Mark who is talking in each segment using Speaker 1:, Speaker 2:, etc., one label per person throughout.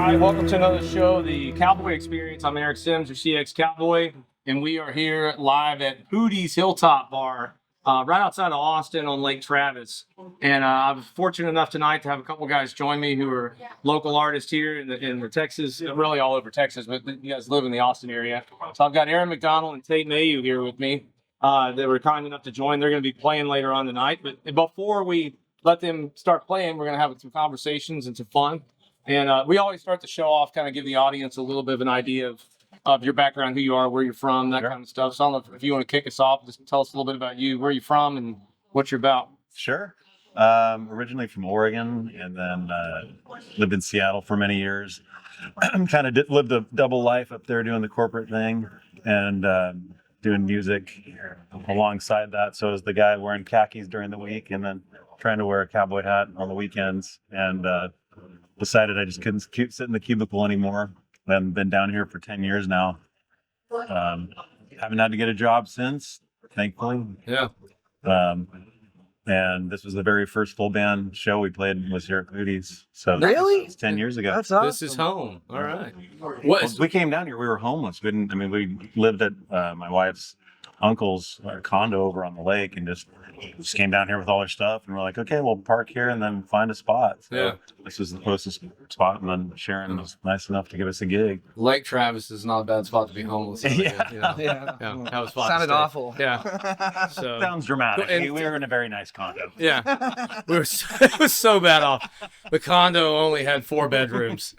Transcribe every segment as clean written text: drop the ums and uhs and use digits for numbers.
Speaker 1: right, welcome to another show, the Cowboy Experience. I'm Eric Sims, your CX Cowboy, and we are here live at Poodie's Hilltop Bar, right outside of Austin on Lake Travis. And I was fortunate enough tonight to have a couple guys join me who are local artists here in the Texas, really all over Texas, but you guys live in the Austin area. So I've got Aaron McDonnell and Tate Mayeux here with me. They were kind enough to join. They're going to be playing later on tonight. But before we let them start playing, we're going to have some conversations and some fun. And we always start the show off, kind of give the audience a little bit of an idea of your background, who you are, where you're from, that kind of stuff. So I don't know if you want to kick us off, just tell us a little bit about you, where you're from, and what you're about.
Speaker 2: Sure. Originally from Oregon, and then lived in Seattle for many years. Kind of lived a double life up there doing the corporate thing and doing music alongside that. So I was the guy wearing khakis during the week and then trying to wear a cowboy hat on the weekends, and decided I just couldn't sit in the cubicle anymore. I've been down here for 10 years now. Haven't had to get a job since, thankfully.
Speaker 1: Yeah.
Speaker 2: And this was the very first full band show we played was here at Poodie's. So
Speaker 3: really?
Speaker 2: It's 10 years ago.
Speaker 3: That's awesome.
Speaker 1: This is home. All right.
Speaker 2: Well, we came down here, we were homeless. We lived at my wife's uncle's condo over on the lake, and just came down here with all our stuff, and we're like, okay, we'll park here and then find a spot. So
Speaker 1: Yeah.
Speaker 2: this was the closest spot, and then Sharon was nice enough to give us a gig.
Speaker 1: Lake Travis is not a bad spot to be homeless.
Speaker 2: Yeah.
Speaker 1: You know?
Speaker 3: Yeah.
Speaker 1: Yeah. That was fun.
Speaker 3: Sounded awful.
Speaker 1: Yeah. So
Speaker 2: Sounds dramatic.
Speaker 1: And-
Speaker 2: we were in a very nice condo.
Speaker 1: yeah, it was so bad off. The condo only had 4 bedrooms.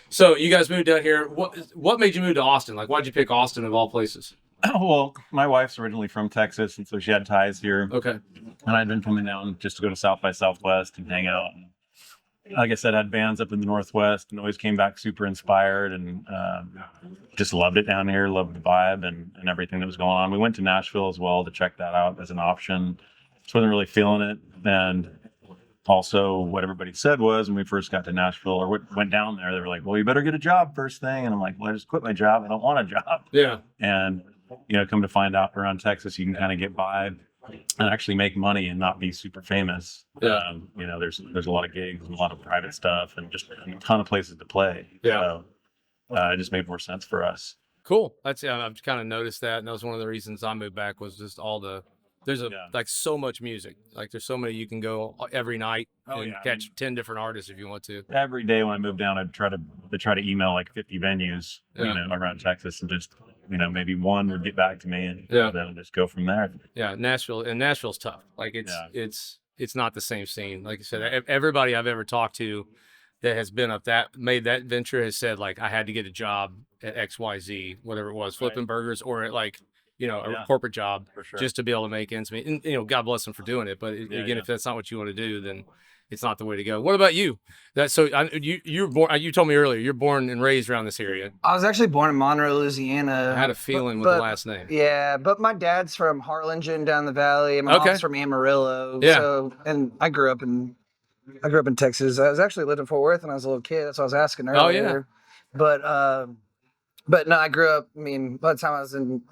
Speaker 1: So you guys moved out here. What made you move to Austin? Like, why'd you pick Austin of all places?
Speaker 2: Well, my wife's originally from Texas, and so she had ties here.
Speaker 1: Okay.
Speaker 2: And I'd been coming down just to go to South by Southwest and hang out. And like I said, I had bands up in the Northwest and always came back super inspired, and just loved it down here, loved the vibe and everything that was going on. We went to Nashville as well to check that out as an option. Just wasn't really feeling it. And also what everybody said was when we first got to Nashville or went down there, they were like, well, you better get a job first thing. And I'm like, well, I just quit my job. I don't want a job.
Speaker 1: Yeah.
Speaker 2: And, come to find out around Texas, you can kind of get by and actually make money and not be super famous.
Speaker 1: Yeah.
Speaker 2: There's a lot of gigs and a lot of private stuff and just a ton of places to play.
Speaker 1: Yeah.
Speaker 2: So it just made more sense for us.
Speaker 1: Cool. I've kind of noticed that, and that was one of the reasons I moved back was just there's like so much music. Like there's so many you can go every night and catch 10 different artists if you want to.
Speaker 2: Every day when I moved down, I'd try to email like 50 venues, around Texas, and just, maybe one would get back to me, and then just go from there.
Speaker 1: Yeah, Nashville's tough. Like it's not the same scene. Like I said, everybody I've ever talked to that has been made that venture has said, like, I had to get a job at XYZ, whatever it was, flipping burgers, or at like, a corporate job
Speaker 2: For sure.
Speaker 1: just to be able to make ends meet. And, God bless them for doing it. But again, if that's not what you want to do, then it's not the way to go. What about you? You're born. You told me earlier you're born and raised around this area.
Speaker 3: I was actually born in Monroe, Louisiana.
Speaker 1: I had a feeling with the last name.
Speaker 3: Yeah, but my dad's from Harlingen down the valley, and my mom's from Amarillo.
Speaker 1: Yeah.
Speaker 3: So, and I grew up in Texas. I was actually lived in Fort Worth when I was a little kid. That's what I was asking earlier. But no, I grew up. I mean, by the time I was in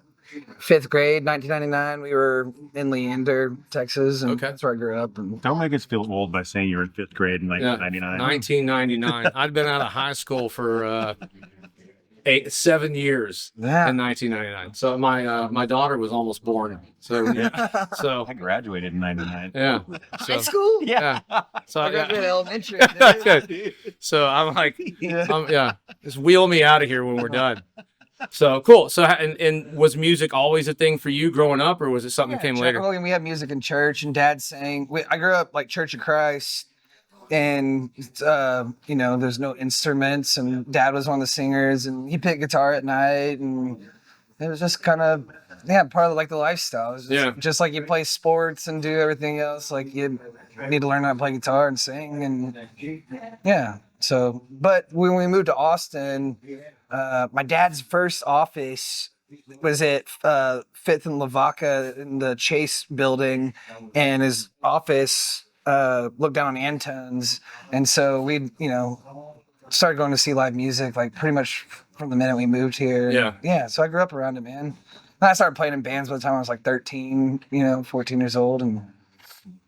Speaker 3: 5th grade, 1999, we were in Leander, Texas, and that's where I grew up. And
Speaker 2: Don't make us feel old by saying you were in 5th grade in 1999.
Speaker 1: 1999. I'd been out of high school for 7 years in 1999. So my daughter was almost born. So so
Speaker 2: I graduated in 99.
Speaker 1: yeah.
Speaker 3: high school?
Speaker 1: Yeah. So
Speaker 3: I graduated elementary.
Speaker 1: okay. So I'm like, just wheel me out of here when we're done. So cool. So and was music always a thing for you growing up, or was it something that came later?
Speaker 3: Well, we had music in church, and Dad sang. I grew up like Church of Christ, and there's no instruments, and Dad was one of the singers, and he picked guitar at night, and it was just kind of part of like the lifestyle. It was just like you play sports and do everything else. Like you need to learn how to play guitar and sing, and So, but when we moved to Austin, my dad's first office was at 5th and Lavaca in the Chase building, and his office looked down on Antone's. And so we, started going to see live music like pretty much from the minute we moved here. Yeah. So I grew up around it, man. And I started playing in bands by the time I was like 13, 14 years old. And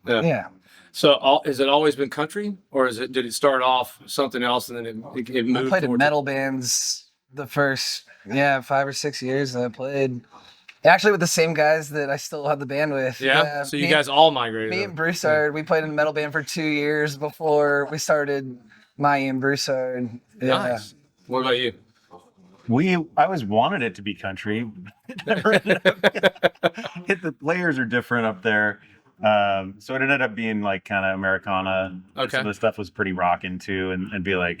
Speaker 3: yeah.
Speaker 1: So has it always been country, or did it start off something else and then it moved?
Speaker 3: I played in
Speaker 1: towards
Speaker 3: metal bands the first 5 or 6 years that I played. Actually, with the same guys that I still have the band with.
Speaker 1: Yeah. So you guys all migrated.
Speaker 3: Me and Broussard, we played in a metal band for 2 years before we started Mayeux and Broussard. Yeah.
Speaker 1: Nice. What about you?
Speaker 2: I always wanted it to be country. The layers are different up there. So it ended up being like kind of Americana.
Speaker 1: Okay.
Speaker 2: Some of the stuff was pretty rockin' too, and be like,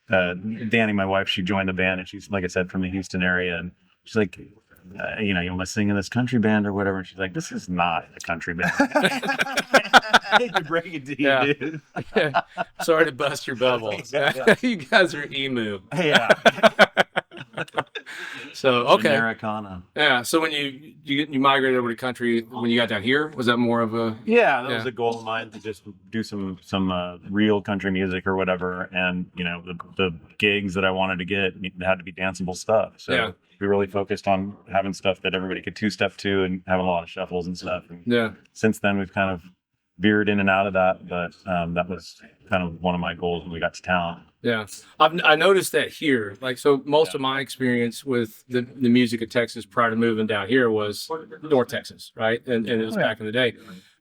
Speaker 2: Danny, my wife, she joined the band, and she's, like I said, from the Houston area, and she's like, you want to sing in this country band or whatever? And she's like, this is not a country band. I hate to break it to you, dude.
Speaker 1: Sorry to bust your bubble. You guys are emu.
Speaker 2: Yeah.
Speaker 1: So okay.
Speaker 2: Americana.
Speaker 1: Yeah. So when you migrated over to country when you got down here, was that more of a?
Speaker 2: Yeah, that was a goal of mine, to just do some real country music or whatever, and the gigs that I wanted to get had to be danceable stuff. So we really focused on having stuff that everybody could two-step to, and having a lot of shuffles and stuff. And since then, we've kind of veered in and out of that, but that was kind of one of my goals when we got to town.
Speaker 1: Yeah, I noticed that here. Like, so most of my experience with the music of Texas prior to moving down here was North Texas, right? And it was back in the day.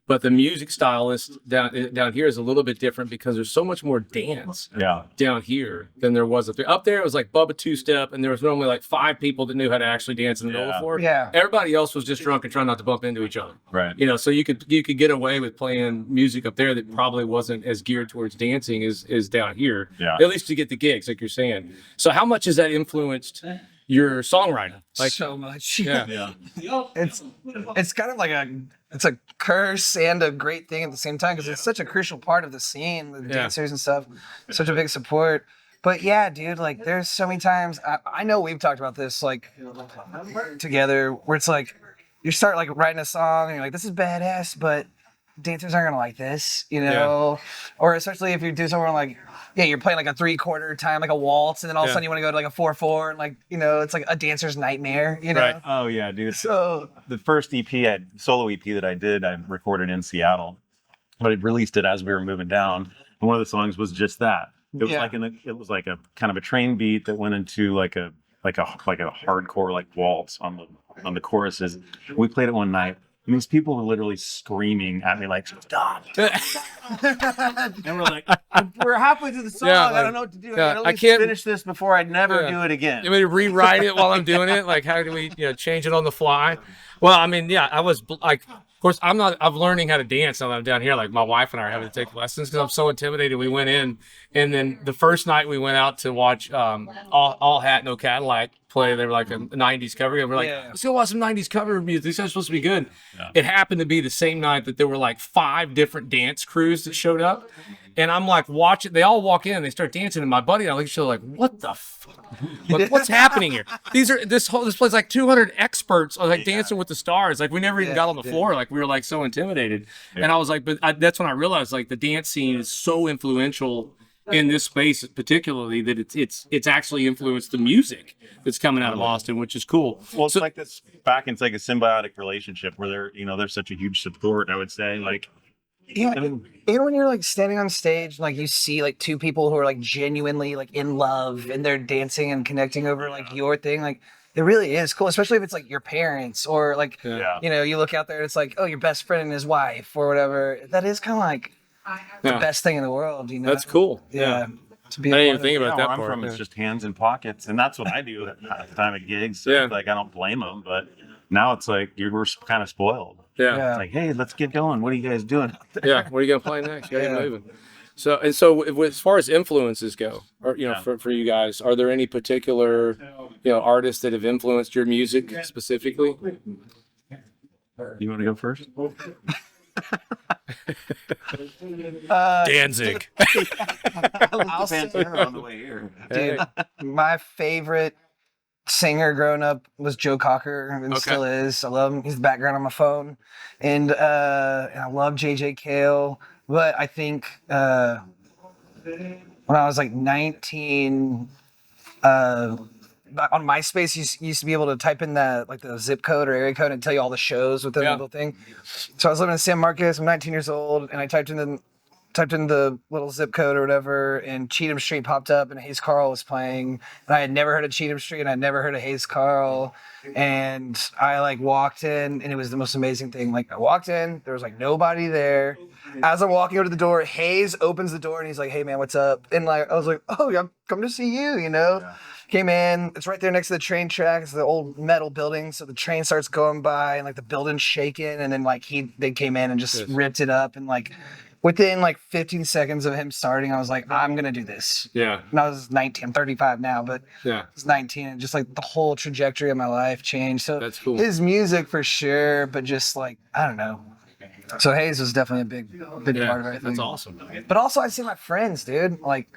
Speaker 1: But the music stylist down here is a little bit different because there's so much more dance down here than there was up there. Up there, it was like Bubba two-step, and there was normally like 5 people that knew how to actually dance in the middle of the floor.
Speaker 3: Yeah.
Speaker 1: Everybody else was just drunk and trying not to bump into each other.
Speaker 2: Right.
Speaker 1: So you could get away with playing music up there that probably wasn't as geared towards dancing as down here.
Speaker 2: Yeah.
Speaker 1: At least to get the gigs, like you're saying. So how much has that influenced your songwriting? Like
Speaker 3: so much.
Speaker 1: Yeah.
Speaker 3: It's kind of like it's a curse and a great thing at the same time, because it's such a crucial part of the scene, the dancers and stuff, such a big support. But yeah, dude, like there's so many times I know we've talked about this like together, where it's like you start like writing a song and you're like, this is badass, but dancers aren't gonna like this, or especially if you do something like, you're playing like a 3/4 time, like a waltz, and then all of a sudden you want to go to like a 4/4, and like, it's like a dancer's nightmare,
Speaker 1: Right.
Speaker 2: Oh yeah, dude.
Speaker 3: So
Speaker 2: the first solo EP that I did, I recorded in Seattle, but I released it as we were moving down. And one of the songs was just that. It was it was like a kind of a train beat that went into like a hardcore like waltz on the choruses. We played it one night. And these people were literally screaming at me like, stop. And we're like, we're halfway through the song. I don't know what to do. I can't finish this before I never do it again.
Speaker 1: You want me to rewrite it while I'm doing it? Like, how do we change it on the fly? Well, I mean, I was like, of course, I'm learning how to dance now that I'm down here. Like, my wife and I are having to take lessons because I'm so intimidated. We went in, and then the first night we went out to watch All Hat, No Cadillac play. They were like a 90s cover. And we're like, let's go watch some 90s cover music. These guys are supposed to be good. Yeah. It happened to be the same night that there were like 5 different dance crews that showed up. And I'm like, watch it. They all walk in and they start dancing. And my buddy and I look at each other like, what the fuck? What's happening here? This place like 200 experts are like dancing with the stars. Like, we never even got on the floor. Like, we were like so intimidated. Yeah. And I was like, that's when I realized like the dance scene is so influential in this space, particularly, that it's actually influenced the music that's coming out of Austin, which is cool.
Speaker 2: Well, it's like this it's like a symbiotic relationship where they're such a huge support, I would say. Like,
Speaker 3: even when you're like standing on stage, like you see like 2 people who are like genuinely like in love and they're dancing and connecting over like your thing, like it really is cool, especially if it's like your parents or like you look out there and it's like, oh, your best friend and his wife or whatever. That is kind of like the best thing in the world,
Speaker 1: That's cool.
Speaker 3: Yeah.
Speaker 1: To be I didn't even think about that
Speaker 2: where
Speaker 1: part.
Speaker 2: I'm from, it's just hands in pockets, and that's what I do at the time of gigs. So like, I don't blame them, but now it's like we're kind of spoiled.
Speaker 1: Yeah.
Speaker 2: It's like, hey, let's get going. What are you guys doing?
Speaker 1: Yeah. What are you gonna play next? You gotta get moving. So as far as influences go, or for you guys, are there any particular artists that have influenced your music specifically?
Speaker 2: You want to go first?
Speaker 1: Danzig.
Speaker 3: I'll
Speaker 2: on the way here.
Speaker 3: Dude, my favorite singer growing up was Joe Cocker, and still is. I love him. He's the background on my phone, and I love JJ Cale. But I think when I was like 19, on MySpace, you used to be able to type in the zip code or area code and tell you all the shows within the little thing. So I was living in San Marcos. I'm 19 years old, and I typed in the little zip code or whatever, and Cheatham Street popped up, and Hayes Carl was playing, and I had never heard of Cheatham Street, and I'd never heard of Hayes Carl, and I like walked in, and it was the most amazing thing. Like I walked in, there was like nobody there. As I'm walking over to the door, Hayes opens the door, and he's like, "Hey man, what's up?" And like I was like, "Oh, I'm coming to see you," you know. Yeah. Came in, it's right there next to the train track. It's the old metal building, so the train starts going by, and like the building's shaking, and then like they came in and just ripped it up, and like within like 15 seconds of him starting, I was like, I'm gonna do this. Yeah. And I was 19. I'm 35 now, but I was 19, and just like the whole trajectory of my life changed. So that's cool. His music for sure, but just like I don't know. So Hayes was definitely a big part of it.
Speaker 1: That's awesome.
Speaker 3: But also I see my friends, dude, like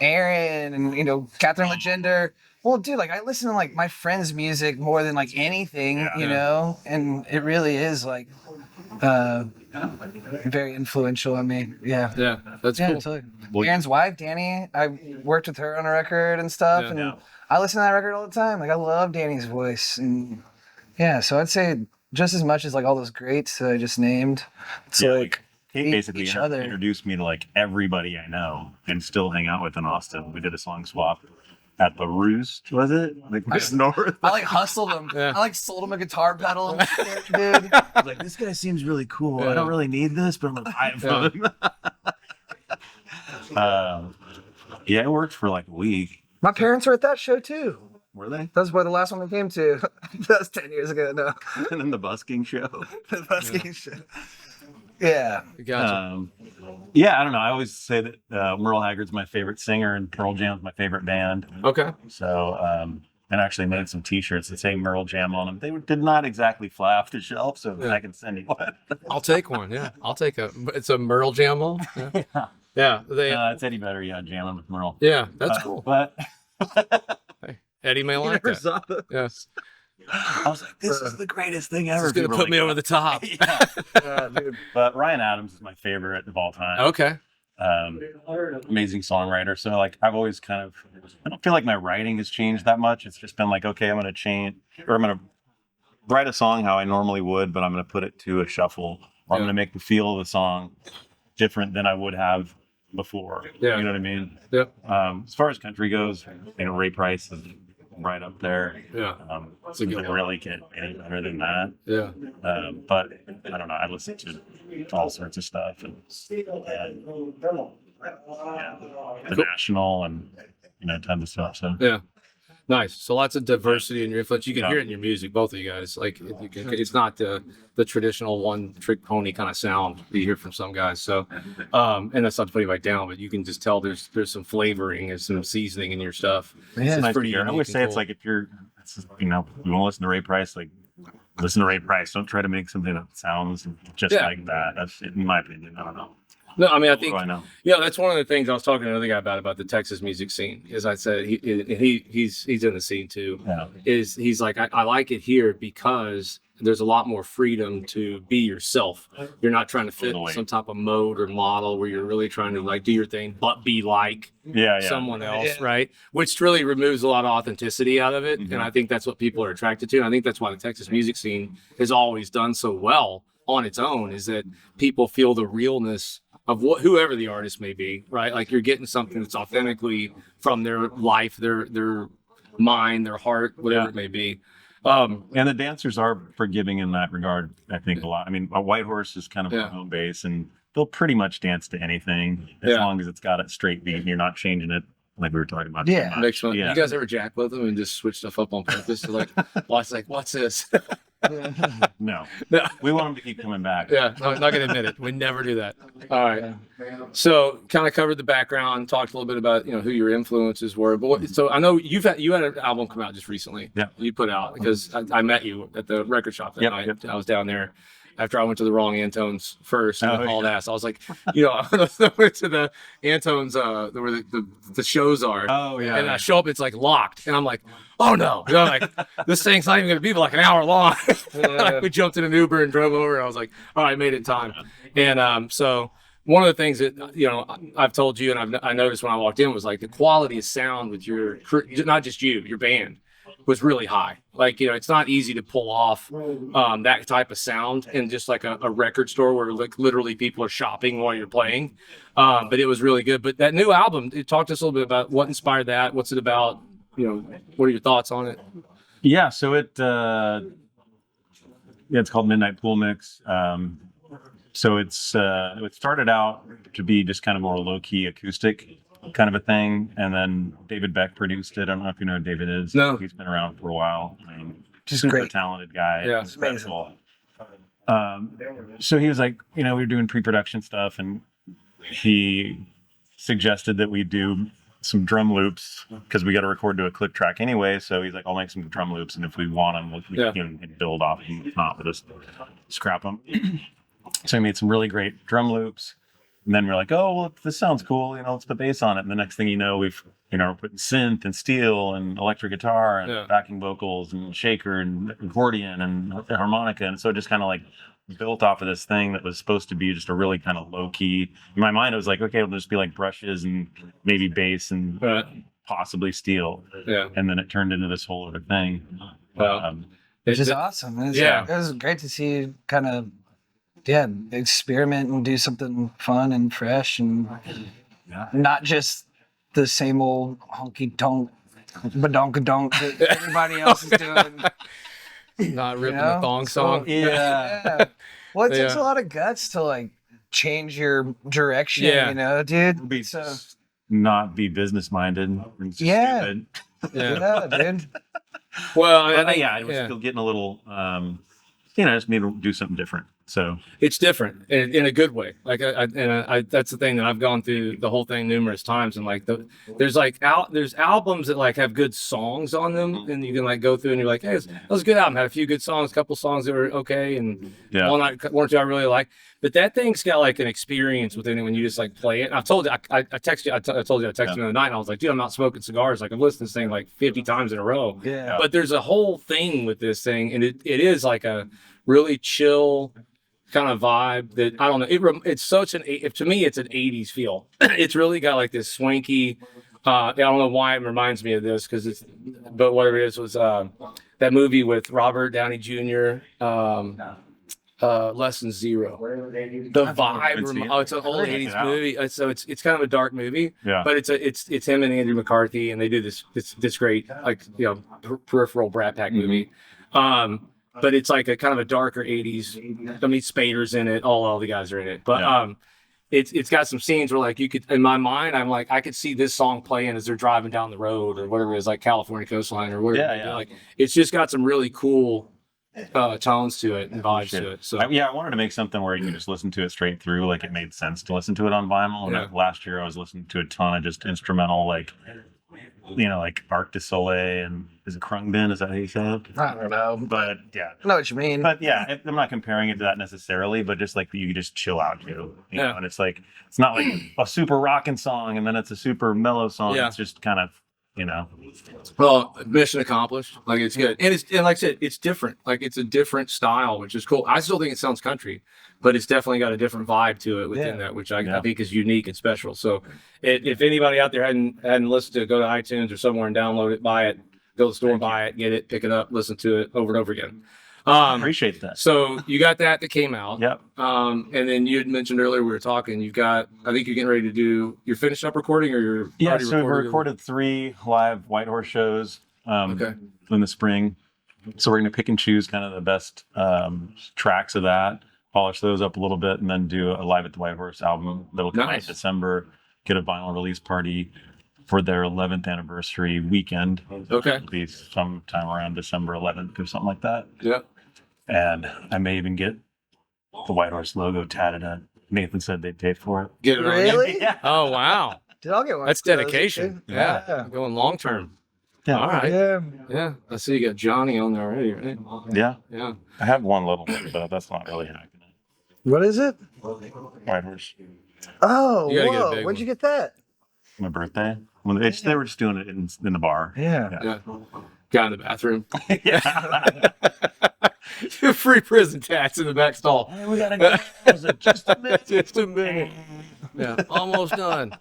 Speaker 3: Aaron and Catherine Legender. Well, dude, like I listen to like my friends' music more than like anything, you know, and it really is like very influential on me. Yeah. Yeah, that's cool. Totally. Well, Aaron's wife, Danny, I worked with her on a record and stuff, and I listen to that record all the time. Like I love Danny's voice, and so I'd say just as much as like all those greats that I just named. It's like
Speaker 2: he basically introduced me to like everybody I know and still hang out with in Austin. We did a song swap at the Roost, was it? Like just north.
Speaker 3: I like hustled him. Yeah. I like sold him a guitar pedal and shit, dude. I was like, this guy seems really cool. I don't really need this, but I'm gonna buy it from him.
Speaker 2: It worked for like a week.
Speaker 3: My parents were at that show too.
Speaker 2: Were they?
Speaker 3: That's why the last one we came to. That was 10 years ago. No.
Speaker 2: And then the busking show.
Speaker 3: The busking show. Yeah.
Speaker 1: Gotcha.
Speaker 2: I don't know. I always say that Merle Haggard's my favorite singer and Pearl Jam's my favorite band.
Speaker 1: Okay.
Speaker 2: So, and actually made some T-shirts that say Merle Jam on them. They did not exactly fly off the shelf, so I can send you one.
Speaker 1: I'll take one. Yeah, I'll take it's a Merle Jam on. Yeah.
Speaker 2: It's Eddie Vedder. Yeah, jamming with Merle.
Speaker 1: Yeah, that's cool.
Speaker 2: But
Speaker 1: Eddie may like that.
Speaker 2: Saw this.
Speaker 1: Yes.
Speaker 2: I was like, this is the greatest thing ever.
Speaker 1: It's going to put me over the top.
Speaker 2: Dude. But Ryan Adams is my favorite of all time.
Speaker 1: Okay.
Speaker 2: Amazing songwriter. So like I've always I don't feel like my writing has changed that much. It's just been like, okay, I'm going to change, or I'm going to write a song how I normally would, but I'm going to put it to a shuffle, or I'm going to make the feel of the song different than I would have before. Yeah. You know what I mean?
Speaker 1: Yep.
Speaker 2: As far as country goes, Ray Price is right up there.
Speaker 1: Yeah.
Speaker 2: Doesn't really get any better than that.
Speaker 1: Yeah.
Speaker 2: But I don't know. I listen to all sorts of stuff, and the National, and tons of stuff. So
Speaker 1: yeah. Nice. So lots of diversity in your influence. You can hear it in your music, both of you guys. Like it's not the traditional one-trick pony kind of sound you hear from some guys. So, and that's not to put anybody down, but you can just tell there's some flavoring and some seasoning in your stuff.
Speaker 2: Yeah, it's pretty. I always say it's like if you're, you want to listen to Ray Price, like listen to Ray Price. Don't try to make something that sounds just like that. That's in my opinion. I don't know.
Speaker 1: No, I mean, I think, that's one of the things I was talking to another guy about the Texas music scene. Is I said he's in the scene too. Yeah. He's like I like it here because there's a lot more freedom to be yourself. You're not trying to fit some type of mode or model where you're really trying to like do your thing, but be like someone else, right? Which really removes a lot of authenticity out of it. Mm-hmm. And I think that's what people are attracted to. And I think that's why the Texas music scene has always done so well on its own, is that people feel the realness of whoever the artist may be, right? Like you're getting something that's authentically from their life, their mind, their heart, whatever it may be.
Speaker 2: And the dancers are forgiving in that regard, I think, a lot. I mean, a White Horse is kind of a home base, and they'll pretty much dance to anything as long as it's got a straight beat and you're not changing it like we were talking about.
Speaker 1: Yeah. Makes fun. You guys ever jack with them and just switch stuff up on purpose? To like, what's this?
Speaker 2: No. We want them to keep coming back.
Speaker 1: Yeah, no, not gonna admit it. We never do that. All right. So kind of covered the background, talked a little bit about who your influences were. But so I know you had an album come out just recently.
Speaker 2: Yeah.
Speaker 1: You put out because I met you at the record shop that night. Yep. I was down there after I went to the wrong Antones first and hauled ass. I was like, I went to the Antones where the shows are. Oh yeah. And I show up, it's like locked, and I'm like, oh no, like this thing's not even gonna be like an hour long. We jumped in an Uber and drove over, and I was like, all right, I made it in time. And so one of the things that I've told you, and I noticed when I walked in, was like the quality of sound with your, not just you, your band. was really high. Like, it's not easy to pull off that type of sound in just like a record store where like literally people are shopping while you're playing. But it was really good. But that new album, talk to us a little bit about what inspired that. What's it about? What are your thoughts on it?
Speaker 2: Yeah, so it's called Midnight Pool Mix. So it started out to be just kind of more low-key acoustic kind of a thing, and then David Beck produced it. I don't know if you know who David is.
Speaker 1: No.
Speaker 2: He's been around for a while. I mean,
Speaker 3: Just
Speaker 2: super
Speaker 3: great.
Speaker 2: talented guy.
Speaker 1: Yeah.
Speaker 2: Special. So he was like, we were doing pre-production stuff, and he suggested that we do some drum loops because we got to record to a click track anyway. So he's like, I'll make some drum loops, and if we want them, we can build off them. If not, we'll just scrap them. So he made some really great drum loops. And then we're like, oh, well, this sounds cool. Let's put bass on it. And the next thing you know, we're putting synth and steel and electric guitar and backing vocals and shaker and accordion and harmonica. And so it just kind of like built off of this thing that was supposed to be just a really kind of low key. In my mind, it was like, okay, it'll just be like brushes and maybe bass and possibly steel.
Speaker 1: Yeah.
Speaker 2: And then it turned into this whole other thing.
Speaker 3: Which is awesome. It was great to see you kind of experiment and do something fun and fresh and not just the same old honky tonk badonka-donk that everybody else is doing.
Speaker 1: Not ripping the thong song.
Speaker 3: Yeah. Well, it takes a lot of guts to like change your direction, dude. So,
Speaker 2: not be business minded and stupid.
Speaker 3: Yeah, dude.
Speaker 1: Well,
Speaker 2: I was still getting a little just need to do something different. So
Speaker 1: it's different in a good way. Like, that's the thing that I've gone through the whole thing numerous times. And like, there's albums that like have good songs on them, and you can like go through and you're like, hey, that was a good album. Had a few good songs, a couple songs that were okay, and one or two I really like. But that thing's got like an experience with it when you just like play it. And I've told you, I texted you, I told you I texted you the other night, and I was like, dude, I'm not smoking cigars. Like, I've listened to this thing like 50 times in a row.
Speaker 3: Yeah.
Speaker 1: But there's a whole thing with this thing, and it is like a really chill kind of vibe that I don't know. It's such to me, it's an 80s feel. It's really got like this swanky. I don't know why it reminds me of this but whatever it is was that movie with Robert Downey Jr. Less Than Zero. The vibe. It's an old 80s movie. So it's kind of a dark movie.
Speaker 2: Yeah.
Speaker 1: But it's him and Andrew McCarthy, and they do this great peripheral Brat Pack movie. But it's like a kind of a darker 80s. I mean, Spader's in it. All the guys are in it. But it's got some scenes where like you could, in my mind, I'm like, I could see this song playing as they're driving down the road or whatever it is, like California Coastline or whatever. Yeah. Like, it's just got some really cool tones to it and vibes to it. So
Speaker 2: I wanted to make something where you can just listen to it straight through. Like, it made sense to listen to it on vinyl. And last year I was listening to a ton of just instrumental, like Arc de Soleil and is it Krungbin? Is that how you say it?
Speaker 3: I don't know.
Speaker 2: But yeah.
Speaker 3: I know what you mean.
Speaker 2: But yeah, I'm not comparing it to that necessarily, but just like you just chill out to, you know, and it's like, it's not like a super rocking song and then it's a super mellow song. Yeah. It's just kind of, Well,
Speaker 1: mission accomplished. Like, it's good. And like I said, it's different. Like, it's a different style, which is cool. I still think it sounds country, but it's definitely got a different vibe to it within that, which I think is unique and special. So if anybody out there hadn't listened to it, go to iTunes or somewhere and download it, buy it, go to the store, buy it, get it, pick it up, listen to it over and over again.
Speaker 2: Appreciate that.
Speaker 1: So you got that came out.
Speaker 2: Yep.
Speaker 1: And then you had mentioned earlier, we were talking, I think you're getting ready to do, you're finished up recording or you're already
Speaker 2: so we recorded 3 live White Horse shows in the spring. So we're going to pick and choose kind of the best tracks of that, polish those up a little bit, and then do a Live at the White Horse album that'll come out in December, get a vinyl release party for their 11th anniversary weekend.
Speaker 1: Okay.
Speaker 2: It'll be sometime around December 11th or something like that.
Speaker 1: Yeah.
Speaker 2: And I may even get the White Horse logo tatted on. Nathan said they'd pay for it.
Speaker 1: Get it on.
Speaker 3: Really?
Speaker 1: Yeah. Oh, wow.
Speaker 3: Dude, I'll get one.
Speaker 1: That's dedication. Yeah. Going long term.
Speaker 2: Yeah.
Speaker 1: All right.
Speaker 3: Yeah.
Speaker 1: I see you got Johnny on there already, right?
Speaker 2: Yeah.
Speaker 1: Yeah.
Speaker 2: I have one little one, but that's not really hacking it.
Speaker 3: What is it?
Speaker 2: White Horse.
Speaker 3: Oh,
Speaker 1: You gotta get a
Speaker 3: whoa.
Speaker 1: big
Speaker 3: Where'd you get that?
Speaker 2: My birthday. They were just doing it in the bar.
Speaker 3: Yeah.
Speaker 1: Guy in the bathroom.
Speaker 2: Yeah.
Speaker 1: Free prison tats in the back stall.
Speaker 2: Hey, we gotta go. Just a minute.
Speaker 1: Just a minute. Yeah, almost done.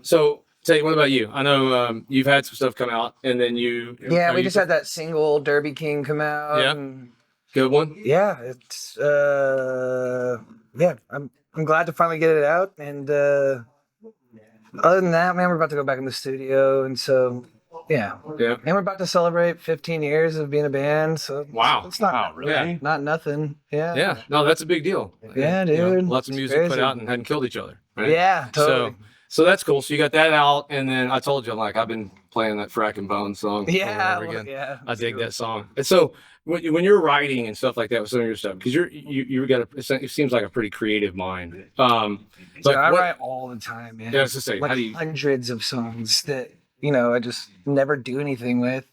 Speaker 1: So Tate, what about you? I know you've had some stuff come out, and then you.
Speaker 3: Yeah, we just had that single Derby King come out.
Speaker 1: Yeah.
Speaker 3: And
Speaker 1: Good one.
Speaker 3: yeah, it's yeah, I'm glad to finally get it out. And other than that, man, we're about to go back in the studio, and so yeah.
Speaker 1: Yeah.
Speaker 3: And we're about to celebrate 15 years of being a band. So
Speaker 1: Wow.
Speaker 3: it's not
Speaker 2: Wow, really?
Speaker 1: Yeah.
Speaker 3: not nothing. Yeah.
Speaker 1: Yeah. No, that's a big deal.
Speaker 3: Yeah,
Speaker 1: You know,
Speaker 3: dude.
Speaker 1: lots of
Speaker 3: It's
Speaker 1: music put
Speaker 3: crazy.
Speaker 1: out and hadn't killed each other. Right?
Speaker 3: Yeah, totally.
Speaker 1: So that's cool. So you got that out, and then I told you, I've been playing that Frackin' Bone song.
Speaker 3: Yeah,
Speaker 1: over and over again.
Speaker 3: yeah.
Speaker 1: I dig that song. And so when you're writing and stuff like that with some of your stuff, because you got it seems like a pretty creative mind.
Speaker 3: So I write all the time, man.
Speaker 1: Yeah, I was to say,
Speaker 3: like
Speaker 1: how do you?
Speaker 3: hundreds of songs that I just never do anything with.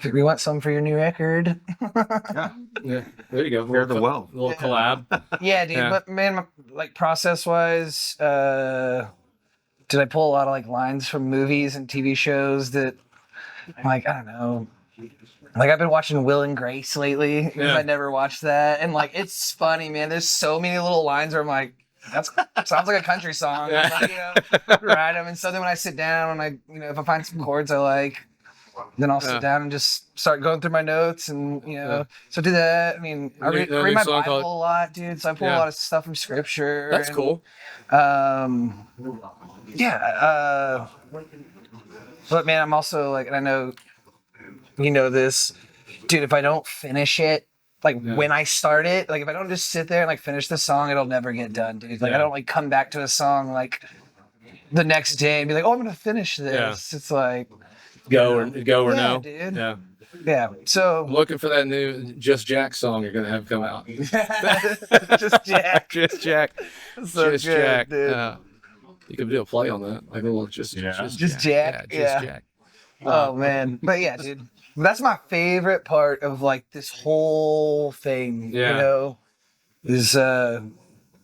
Speaker 3: If we want some for your new record.
Speaker 1: Yeah, there you go.
Speaker 2: Share the wealth.
Speaker 1: Little collab.
Speaker 3: Yeah, dude.
Speaker 1: Yeah.
Speaker 3: But man, like process wise, did I pull a lot of like lines from movies and TV shows that, like, I don't know. Like I've been watching Will and Grace lately because
Speaker 1: Yeah.
Speaker 3: I never watched that, and like it's funny, man. There's so many little lines where I'm like, that sounds like a country song.
Speaker 1: Yeah.
Speaker 3: Like, write them, and so then when I sit down and if I find some chords I like, then I'll
Speaker 1: Yeah.
Speaker 3: sit down and just start going through my notes and so do that. I mean, I read
Speaker 1: New
Speaker 3: my
Speaker 1: song
Speaker 3: Bible
Speaker 1: called-
Speaker 3: a lot, dude. So I pull
Speaker 1: Yeah.
Speaker 3: a lot of stuff from scripture.
Speaker 1: That's
Speaker 3: and,
Speaker 1: cool.
Speaker 3: Yeah. But man, I'm also like, and I know you know this, dude. If I don't finish it, like when I start it, like if I don't just sit there and like finish the song, it'll never get done, dude. Like
Speaker 1: Yeah.
Speaker 3: I don't like come back to a song like the next day and be like, oh, I'm gonna finish this. It's like
Speaker 1: Go or
Speaker 3: Yeah,
Speaker 1: no.
Speaker 3: dude.
Speaker 1: Yeah.
Speaker 3: yeah. So
Speaker 1: I'm looking for that new Just Jack song you're gonna have come out.
Speaker 3: just Jack.
Speaker 1: Just Jack.
Speaker 3: So
Speaker 1: Just
Speaker 3: good,
Speaker 1: Jack.
Speaker 3: dude.
Speaker 1: Yeah. You could do a play on that, like a little just
Speaker 2: Yeah.
Speaker 3: Just Jack,
Speaker 1: Yeah,
Speaker 3: yeah.
Speaker 1: Just Jack.
Speaker 3: Oh man, but yeah, dude, that's my favorite part of like this whole thing.
Speaker 1: Yeah.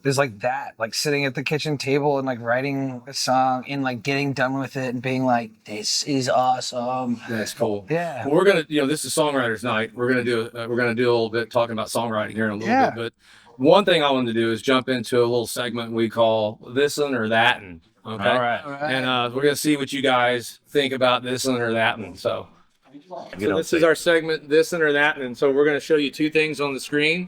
Speaker 3: Is like that, like sitting at the kitchen table and like writing a song and like getting done with it and being like, this is awesome.
Speaker 1: That's cool.
Speaker 3: Yeah.
Speaker 1: Well, we're gonna, this is Songwriters Night. We're gonna do a little bit talking about songwriting here in a little
Speaker 3: Yeah.
Speaker 1: bit. But one thing I wanted to do is jump into a little segment we call this'n or that'n. Okay.
Speaker 2: All right.
Speaker 1: And we're gonna see what you guys think about this'n or that'n. So
Speaker 2: Good old
Speaker 1: this is our segment, this'n or that'n. And so we're gonna show you two things on the screen.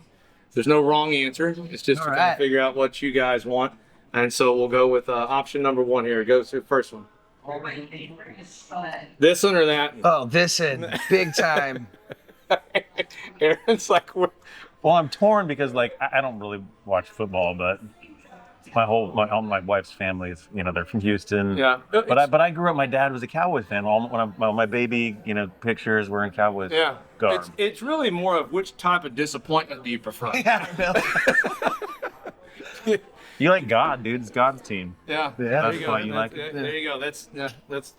Speaker 1: There's no wrong answer. It's just to kind
Speaker 3: right.
Speaker 1: of figure out what you guys want. And so we'll go with option number one here. Go to the first one. This'n or that'n.
Speaker 3: Oh, this in big time.
Speaker 1: Aaron's like,
Speaker 2: Well, I'm torn because like I don't really watch football, but all my wife's family is they're from Houston.
Speaker 1: yeah.
Speaker 2: But I grew up. My dad was a Cowboys fan. All my baby pictures were in Cowboys.
Speaker 1: Yeah.
Speaker 2: garb.
Speaker 1: It's really more of which type of disappointment do you prefer?
Speaker 3: Yeah,
Speaker 2: You like God, dude. It's God's team.
Speaker 1: Yeah.
Speaker 3: Yeah.
Speaker 1: There you go.
Speaker 2: why you like
Speaker 1: it. There you go. That's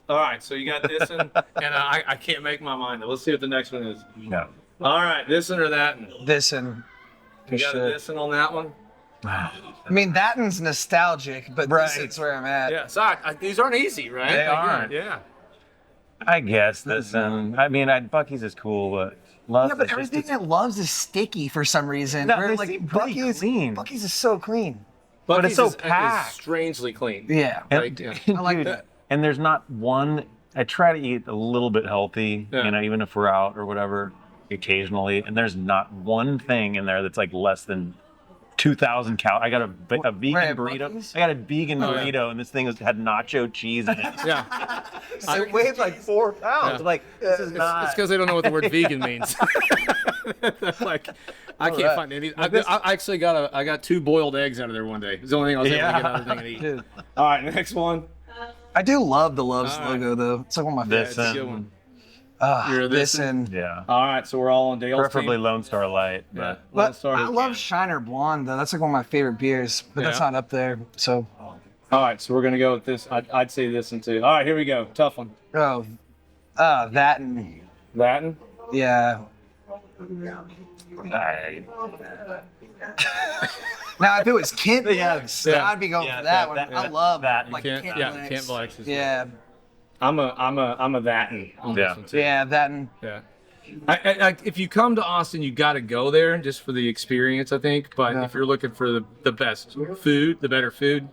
Speaker 1: all right. So you got this and I can't make my mind. Let's see what the next one is.
Speaker 2: Yeah.
Speaker 1: All right, this'n or that'n.
Speaker 3: this and
Speaker 1: You got a this'n on that one?
Speaker 3: I mean, that one's nostalgic, but
Speaker 2: Right.
Speaker 3: this is where I'm at.
Speaker 1: Yeah. So these aren't easy, right?
Speaker 2: They aren't.
Speaker 1: Yeah.
Speaker 2: I guess this and I mean Bucky's is cool, but Love
Speaker 3: Yeah, but
Speaker 2: is just-
Speaker 3: everything that Loves is sticky for some reason.
Speaker 2: No,
Speaker 3: Where,
Speaker 2: they
Speaker 3: like
Speaker 2: seem pretty clean.
Speaker 3: Bucky's is so clean.
Speaker 2: But it's so
Speaker 1: is
Speaker 2: packed.
Speaker 1: strangely clean.
Speaker 3: Yeah.
Speaker 2: And,
Speaker 1: Right, yeah.
Speaker 3: I like
Speaker 2: dude,
Speaker 3: that.
Speaker 2: and there's not one. I try to eat a little bit healthy,
Speaker 1: Yeah.
Speaker 2: even if we're out or whatever, occasionally. And there's not one thing in there that's like less than 2,000 calories. I got a vegan
Speaker 3: Right,
Speaker 2: burrito.
Speaker 3: Buc-ee's?
Speaker 2: I got a vegan
Speaker 1: Oh, yeah.
Speaker 2: burrito, and this thing had nacho cheese in it.
Speaker 1: Yeah.
Speaker 3: It weighed like 4 pounds.
Speaker 1: Yeah.
Speaker 2: Like this is not.
Speaker 1: It's because they don't know what the word vegan means. Like, I can't
Speaker 3: right.
Speaker 1: find any. I actually got 2 boiled eggs out of there one day. It's the only thing I was able to get out of the thing and eat.
Speaker 3: Dude,
Speaker 1: All right, next one.
Speaker 3: I do love the Loves
Speaker 1: All right.
Speaker 3: logo though. It's like one of my
Speaker 2: This,
Speaker 3: favorites.
Speaker 1: It's a good one.
Speaker 3: This
Speaker 1: You're this
Speaker 3: and
Speaker 2: Yeah.
Speaker 1: All right, so we're all on Dale's
Speaker 2: Preferably
Speaker 1: team.
Speaker 2: Lone Star Light,
Speaker 1: Yeah.
Speaker 2: but
Speaker 3: but
Speaker 1: Sorry.
Speaker 3: I love Shiner Blonde though. That's like one of my favorite beers, but that's
Speaker 1: Yeah.
Speaker 3: not up there. So
Speaker 1: All right, so we're gonna go with this. I'd say this one too. All right, here we go. Tough one.
Speaker 3: that and
Speaker 1: Latin.
Speaker 3: yeah.
Speaker 2: I-
Speaker 3: Now if it was Kent
Speaker 2: Yeah,
Speaker 3: Blacks,
Speaker 1: yeah.
Speaker 3: I'd be going
Speaker 2: Yeah,
Speaker 3: for that one.
Speaker 2: that-
Speaker 3: I love
Speaker 2: that.
Speaker 3: like
Speaker 1: Kent-
Speaker 3: Kent
Speaker 1: yeah,
Speaker 3: Blacks.
Speaker 1: Kent Blacks is-
Speaker 3: Yeah,
Speaker 1: I'm a Latin on
Speaker 2: Yeah.
Speaker 1: this one too.
Speaker 3: yeah, that and
Speaker 1: Yeah. If you come to Austin, you got to go there just for the experience, I think. But
Speaker 3: Yeah.
Speaker 1: if you're looking for the best food, the better food,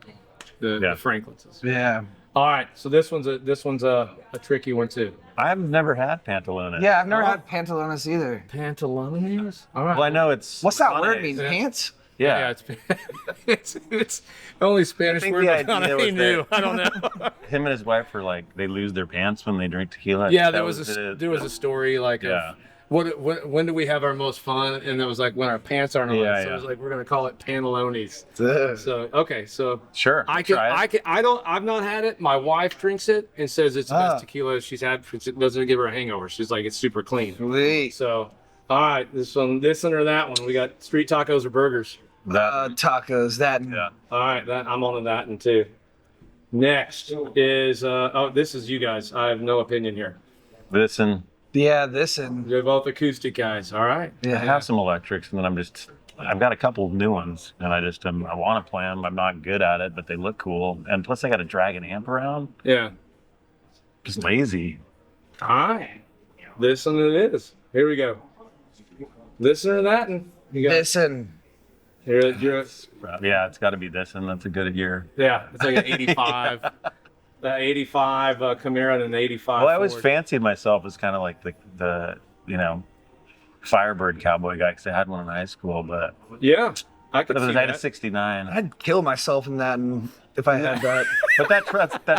Speaker 1: the
Speaker 2: Yeah.
Speaker 1: Franklin's.
Speaker 3: yeah.
Speaker 1: All right, so this one's a tricky one too.
Speaker 2: I've never had pantalones.
Speaker 3: Yeah, I've never had pantalones either.
Speaker 1: Pantalones. All right.
Speaker 2: Well, I know it's.
Speaker 3: What's that
Speaker 2: Pantalones.
Speaker 3: word mean?
Speaker 1: Yeah.
Speaker 3: Pants?
Speaker 2: Yeah.
Speaker 1: It's only Spanish
Speaker 2: think
Speaker 1: word
Speaker 2: the idea
Speaker 1: McConaughey
Speaker 2: was
Speaker 1: knew.
Speaker 2: that-
Speaker 1: I don't know.
Speaker 2: Him and his wife were like, they lose their pants when they drink tequila.
Speaker 1: Yeah,
Speaker 2: That
Speaker 1: there was a story like
Speaker 2: Yeah.
Speaker 1: of when do we have our most fun? And it was like when our pants aren't on.
Speaker 2: Yeah,
Speaker 1: So
Speaker 2: yeah.
Speaker 1: it was like we're gonna call it pantalones.
Speaker 3: Ugh.
Speaker 1: So okay, so
Speaker 2: Sure. try it.
Speaker 1: I've not had it. My wife drinks it and says it's the best tequila she's had. It doesn't give her a hangover. She's like, it's super clean.
Speaker 3: Sweet.
Speaker 1: So, all right, this one or that one. We got street tacos or burgers.
Speaker 3: Tacos, that.
Speaker 2: Yeah.
Speaker 1: All right, I'm on to that one too. Next is this is you guys. I have no opinion here.
Speaker 2: Listen,
Speaker 3: Yeah, this and
Speaker 1: You're both acoustic guys. All right.
Speaker 2: I have some electrics, and then I've got a couple new ones, and I want to play them. I'm not good at it, but they look cool. And plus, I got to drag an amp around.
Speaker 1: Yeah.
Speaker 2: Just lazy.
Speaker 1: All right. This one it is. Here we go. Listen or that, and you got
Speaker 3: this and
Speaker 1: you're
Speaker 2: Yeah, it's got to be this, and that's a good year.
Speaker 1: yeah. It's like an 85. The 85 Camaro and an 85.
Speaker 2: Well, I always
Speaker 1: Ford.
Speaker 2: fancied myself as kind of like the Firebird cowboy guy because I had one in high school, but
Speaker 1: Yeah, I could
Speaker 2: if
Speaker 1: see
Speaker 2: I had a
Speaker 1: that.
Speaker 2: 69.
Speaker 3: I'd kill myself in that and if I had that.
Speaker 2: But that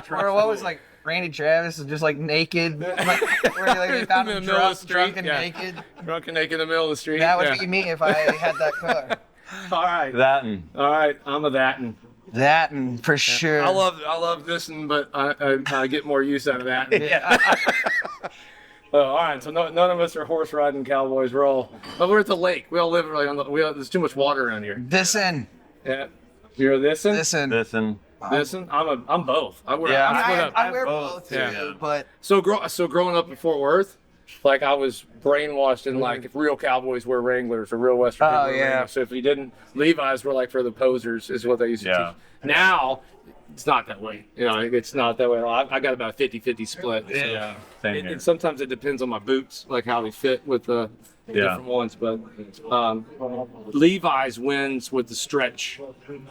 Speaker 2: truck.
Speaker 3: Or what was like Randy Travis is just like naked, like, where like, they found
Speaker 1: In
Speaker 3: him
Speaker 1: the middle of the
Speaker 3: drunk
Speaker 1: street,
Speaker 3: and
Speaker 1: yeah.
Speaker 3: naked.
Speaker 1: Drunk and naked in the middle of the street.
Speaker 3: That would
Speaker 1: yeah.
Speaker 3: be me if I had that car.
Speaker 1: All right.
Speaker 2: That and
Speaker 1: All right. I'm a that and.
Speaker 3: That and for sure.
Speaker 1: I love this one, but I get more use out of that.
Speaker 3: Yeah.
Speaker 1: All right, so none of us are horse riding cowboys. We're at the lake. We all live like there's too much water around here.
Speaker 3: This and
Speaker 1: Yeah, you're this one.
Speaker 3: this and.
Speaker 2: this and
Speaker 1: This one. I'm both. I'm split up.
Speaker 3: I wear
Speaker 2: both,
Speaker 3: both
Speaker 1: yeah.
Speaker 3: too, but
Speaker 1: So growing up in Fort Worth, like I was brainwashed in like if real cowboys wear Wranglers or real Western people
Speaker 3: Oh,
Speaker 1: wear
Speaker 3: yeah.
Speaker 1: Wranglers. So if you didn't, Levi's were like for the posers is what they used to
Speaker 2: Yeah.
Speaker 1: teach. Now it's not that way. It's not that way at all. I got about a 50-50 split. So.
Speaker 2: yeah, same here.
Speaker 1: And sometimes it depends on my boots, like how they fit with the different ones. But Levi's wins with the stretch.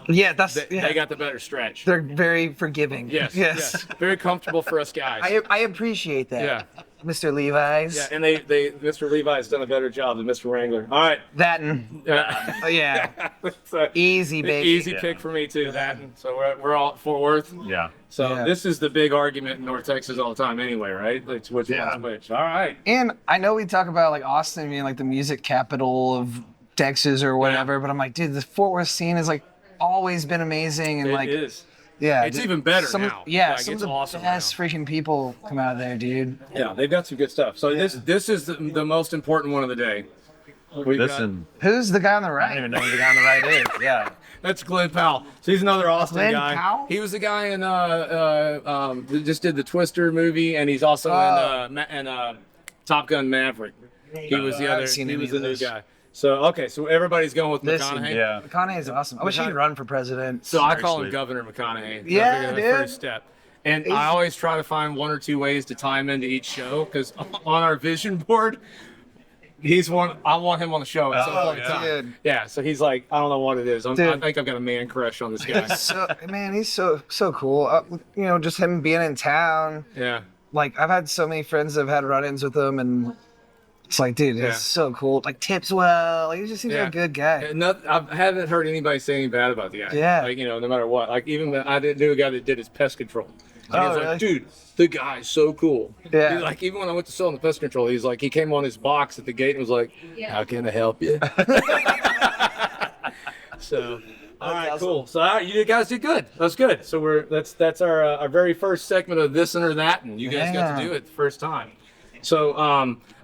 Speaker 3: yeah, that's
Speaker 1: They got the better stretch.
Speaker 3: they're very forgiving.
Speaker 1: Yes. Very comfortable for us guys.
Speaker 3: I appreciate that.
Speaker 1: Yeah.
Speaker 3: Mr. Levi's.
Speaker 1: Yeah, and they Mr. Levi's done a better job than Mr. Wrangler. All right.
Speaker 3: That and oh, yeah.
Speaker 1: So,
Speaker 3: Easy, baby.
Speaker 1: easy pick for me too. That. So we're all at Fort Worth.
Speaker 2: Yeah.
Speaker 1: So
Speaker 3: Yeah.
Speaker 1: this is the big argument in North Texas all the time anyway, right? Like which one's which. All right.
Speaker 3: And I know we talk about like Austin being like the music capital of Texas or whatever, but I'm like, dude, the Fort Worth scene has like always been amazing and like
Speaker 1: It is.
Speaker 3: yeah,
Speaker 1: It's even better now.
Speaker 3: Yeah,
Speaker 1: Like,
Speaker 3: some
Speaker 1: it's
Speaker 3: of the
Speaker 1: awesome
Speaker 3: best freaking people come out of there, dude.
Speaker 1: Yeah, they've got some good stuff. So this is the most important one of the day. We've got-
Speaker 2: Listen,
Speaker 3: Who's the guy on the
Speaker 2: I don't
Speaker 3: right?
Speaker 2: even know who the guy on the right is. Yeah.
Speaker 1: that's Glenn Powell. So he's another Austin
Speaker 3: Glenn
Speaker 1: guy.
Speaker 3: Powell?
Speaker 1: He was the guy in that just did the Twister movie, and he's also in Top Gun Maverick. He was the
Speaker 3: I haven't
Speaker 1: other.
Speaker 3: seen
Speaker 1: He
Speaker 3: any
Speaker 1: was
Speaker 3: of
Speaker 1: the new
Speaker 3: those.
Speaker 1: guy. So okay, so everybody's going with
Speaker 3: Listen,
Speaker 1: McConaughey.
Speaker 2: Yeah.
Speaker 3: McConaughey is awesome. I wish he'd run for president.
Speaker 1: So I call him
Speaker 2: Seriously.
Speaker 1: Governor McConaughey.
Speaker 3: Yeah,
Speaker 1: I figure the
Speaker 3: dude.
Speaker 1: first step. And I always try to find one or two ways to tie him into each show because on our vision board, he's one. I want him on the show at some
Speaker 2: Oh,
Speaker 1: point in
Speaker 2: yeah.
Speaker 1: time.
Speaker 3: Dude.
Speaker 1: Yeah, so he's like, I don't know what it is. I
Speaker 3: Dude.
Speaker 1: think I've got a man crush on this guy.
Speaker 3: So man, he's so cool. Just him being in town.
Speaker 1: Yeah.
Speaker 3: Like I've had so many friends that have had run-ins with him, and it's like, dude,
Speaker 1: Yeah.
Speaker 3: he's so cool. Like tips well. Like he just seems like a good guy.
Speaker 1: I haven't heard anybody say anything bad about the guy.
Speaker 3: Yeah.
Speaker 1: Like, no matter what. Like, even I knew a guy that did his pest control. And
Speaker 3: Oh,
Speaker 1: he was
Speaker 3: really?
Speaker 1: like, dude, the guy's so cool.
Speaker 3: Yeah.
Speaker 1: He's like, even when I went to sell him the pest control, he's like, he came on his box at the gate and was like, how can I help you? So, all right,
Speaker 3: awesome.
Speaker 1: cool. So you guys did good. That's good. So that's our very first segment of this and that, and you guys got to
Speaker 3: Yeah.
Speaker 1: do it the first time. So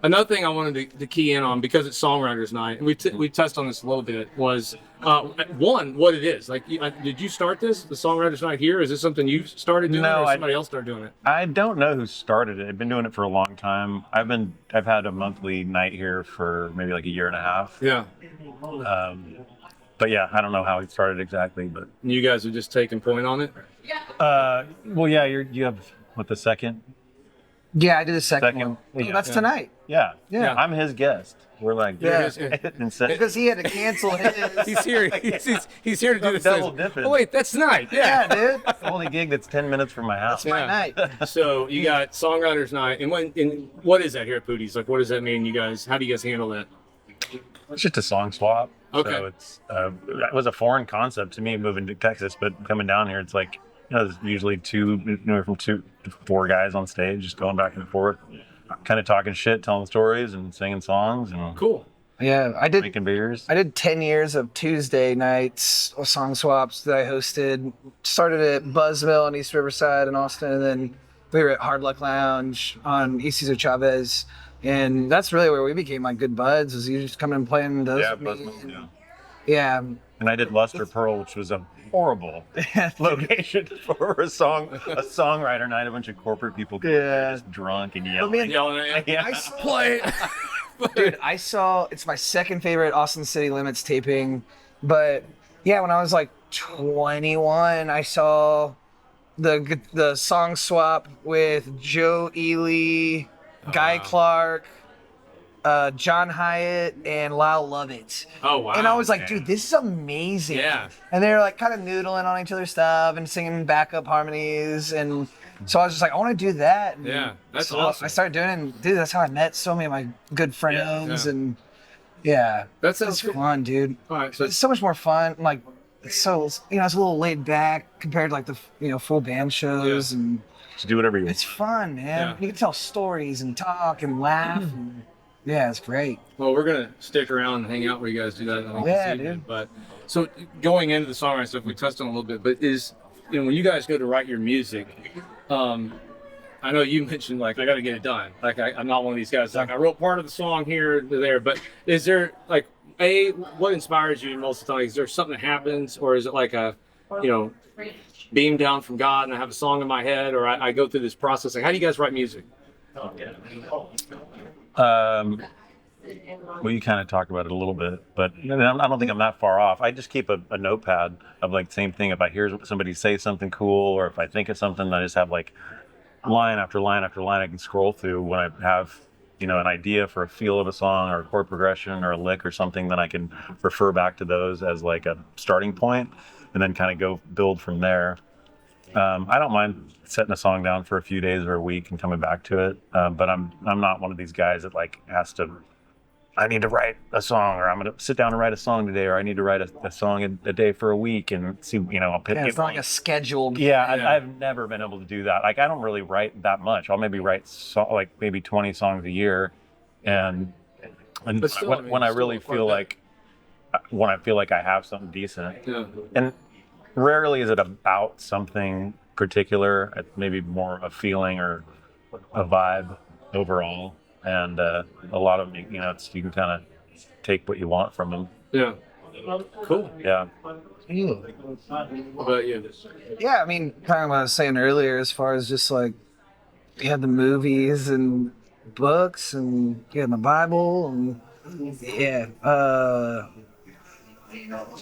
Speaker 1: another thing I wanted to key in on, because it's Songwriters Night, and we touched on this a little bit, was one, what it is. Like, did you start this, the Songwriters Night here? Is this something you started doing,
Speaker 2: No,
Speaker 1: or somebody else started doing it?
Speaker 2: I don't know who started it. I've been doing it for a long time. I've had a monthly night here for maybe like a year and a half.
Speaker 1: Yeah.
Speaker 2: But yeah, I don't know how it started exactly, but
Speaker 1: And you guys are just taking point on it?
Speaker 2: well, yeah, you have the second?
Speaker 3: Yeah, I did the second
Speaker 2: Second,
Speaker 3: one.
Speaker 2: yeah.
Speaker 3: Oh, that's
Speaker 2: Yeah.
Speaker 3: tonight.
Speaker 2: Yeah.
Speaker 3: Yeah.
Speaker 2: I'm his guest. We're like,
Speaker 3: Yeah. Because he had to cancel his.
Speaker 1: He's here. He's here to do this.
Speaker 2: double dipping.
Speaker 1: Oh wait, that's tonight.
Speaker 3: Yeah, dude.
Speaker 2: It's the only gig that's 10 minutes from my house.
Speaker 3: My night.
Speaker 1: So you got Songwriters Night, and what is that here at Poodie's? Like, what does that mean? You guys, how do you guys handle that?
Speaker 2: It's just a song swap.
Speaker 1: Okay.
Speaker 2: So it's it was a foreign concept to me moving to Texas, but coming down here, it's like, there's usually from 2 to 4 guys on stage, just going back and forth, kind of talking shit, telling stories, and singing songs, and
Speaker 1: Cool.
Speaker 3: Yeah, I did.
Speaker 2: making beers.
Speaker 3: I did 10 years of Tuesday nights song swaps that I hosted. Started at Buzzville in East Riverside in Austin, and then we were at Hard Luck Lounge on East Cesar Chavez. And that's really where we became like good buds, was you just coming and playing those with me.
Speaker 2: Buzzman, yeah.
Speaker 3: Yeah.
Speaker 2: And I did Luster Pearl, which was a horrible location for a songwriter night. A bunch of corporate people just drunk and yelling.
Speaker 1: Yelling at you.
Speaker 2: Yeah.
Speaker 1: Play it.
Speaker 3: Dude, it's my second favorite Austin City Limits taping. But yeah, when I was like 21, I saw the song swap with Joe Ely, Guy Clark, John Hyatt, and Lyle Lovett.
Speaker 1: Oh wow.
Speaker 3: And I was like, dude, this is amazing.
Speaker 1: Yeah.
Speaker 3: And they were like kind of noodling on each other's stuff and singing backup harmonies. And so I was just like, I want to do that. And
Speaker 1: Yeah, that's
Speaker 3: so
Speaker 1: awesome.
Speaker 3: I started doing it, and dude, that's how I met so many of my good friends.
Speaker 1: Yeah.
Speaker 3: And yeah,
Speaker 1: That sounds
Speaker 3: it's
Speaker 1: good.
Speaker 3: fun, dude.
Speaker 1: All right. So
Speaker 3: It's so much more fun. Like, it's so, it's a little laid back compared to like the, full band shows. And
Speaker 2: Just do whatever you want.
Speaker 3: it's fun, man.
Speaker 1: Yeah.
Speaker 3: You can tell stories and talk and laugh. And, yeah, it's great.
Speaker 1: well, we're gonna stick around and hang out where you guys do that. I think,
Speaker 3: Yeah,
Speaker 1: this evening.
Speaker 3: dude.
Speaker 1: But so going into the songwriting stuff, we touched on a little bit. But when you guys go to write your music, I know you mentioned like I got to get it done. Like I'm not one of these guys. Like I wrote part of the song here to there. But is there like what inspires you most of the time? Is there something that happens, or is it like a beam down from God and I have a song in my head, or I go through this process? Like how do you guys write music?
Speaker 2: Well, you kind of talked about it a little bit, but I don't think I'm that far off. I just keep a notepad of like same thing. If I hear somebody say something cool, or if I think of something, I just have like line after line after line I can scroll through when I have an idea for a feel of a song or a chord progression or a lick or something. Then I can refer back to those as like a starting point, and then kind of go build from there. I don't mind setting a song down for a few days or a week and coming back to it, but I'm not one of these guys that like has to. I need to write a song, or I'm going to sit down and write a song today, or I need to write a song a day for a week and see, I'll pick
Speaker 3: Yeah, it's not like a scheduled.
Speaker 2: Yeah, I've never been able to do that. Like, I don't really write that much. I'll maybe write maybe 20 songs a year, and
Speaker 1: But still,
Speaker 2: when I really
Speaker 1: still
Speaker 2: feel like I have something decent,
Speaker 1: Yeah.
Speaker 2: and rarely is it about something particular. It's maybe more a feeling or a vibe overall. And a lot of them, you can kind of take what you want from them.
Speaker 1: Yeah. Cool.
Speaker 2: Yeah.
Speaker 1: What about you?
Speaker 3: Yeah, I mean, kind of what I was saying earlier, as far as just like, you had the movies and books, and you had the Bible, and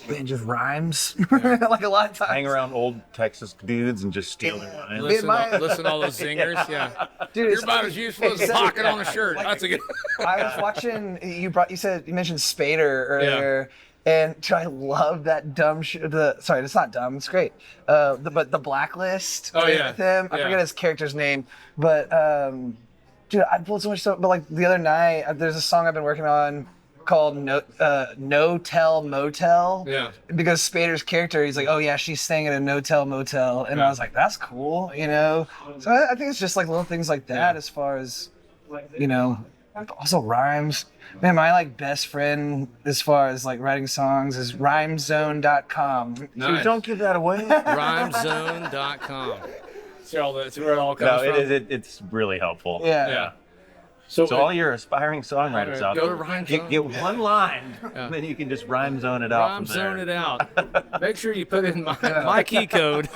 Speaker 3: and just rhymes. Like a lot of times.
Speaker 2: Hang around old Texas dudes and just steal their lines.
Speaker 1: Listen to all those singers. Yeah.
Speaker 3: Dude,
Speaker 1: You're about as useful as a pocket on a shirt. That's a good.
Speaker 3: I was watching. You mentioned Spader earlier, and dude, I love that dumb. Sorry, it's not dumb. It's great. But the Blacklist.
Speaker 1: Oh, yeah.
Speaker 3: With him, I
Speaker 1: Yeah.
Speaker 3: forget his character's name, but dude, I pulled so much stuff. But like the other night, there's a song I've been working on called No Tell Motel.
Speaker 1: Yeah.
Speaker 3: Because Spader's character, he's like, oh yeah, she's staying at a no-tell motel, and I was like, that's cool, So I think it's just like little things like that, as far as, also rhymes. Man, my like best friend as far as like writing songs is rhymezone.com.
Speaker 1: Nice.
Speaker 2: Don't give that away.
Speaker 1: Rhymezone.com. That's where it all comes
Speaker 2: No,
Speaker 1: from.
Speaker 2: it's really helpful.
Speaker 3: Yeah.
Speaker 2: So all your aspiring songwriters out
Speaker 1: go
Speaker 2: there,
Speaker 1: to Rhyme
Speaker 2: get
Speaker 1: Zone.
Speaker 2: one line, and then you can just rhyme zone it out
Speaker 1: Rhyme
Speaker 2: from there.
Speaker 1: zone it out. Make sure you put in my key code.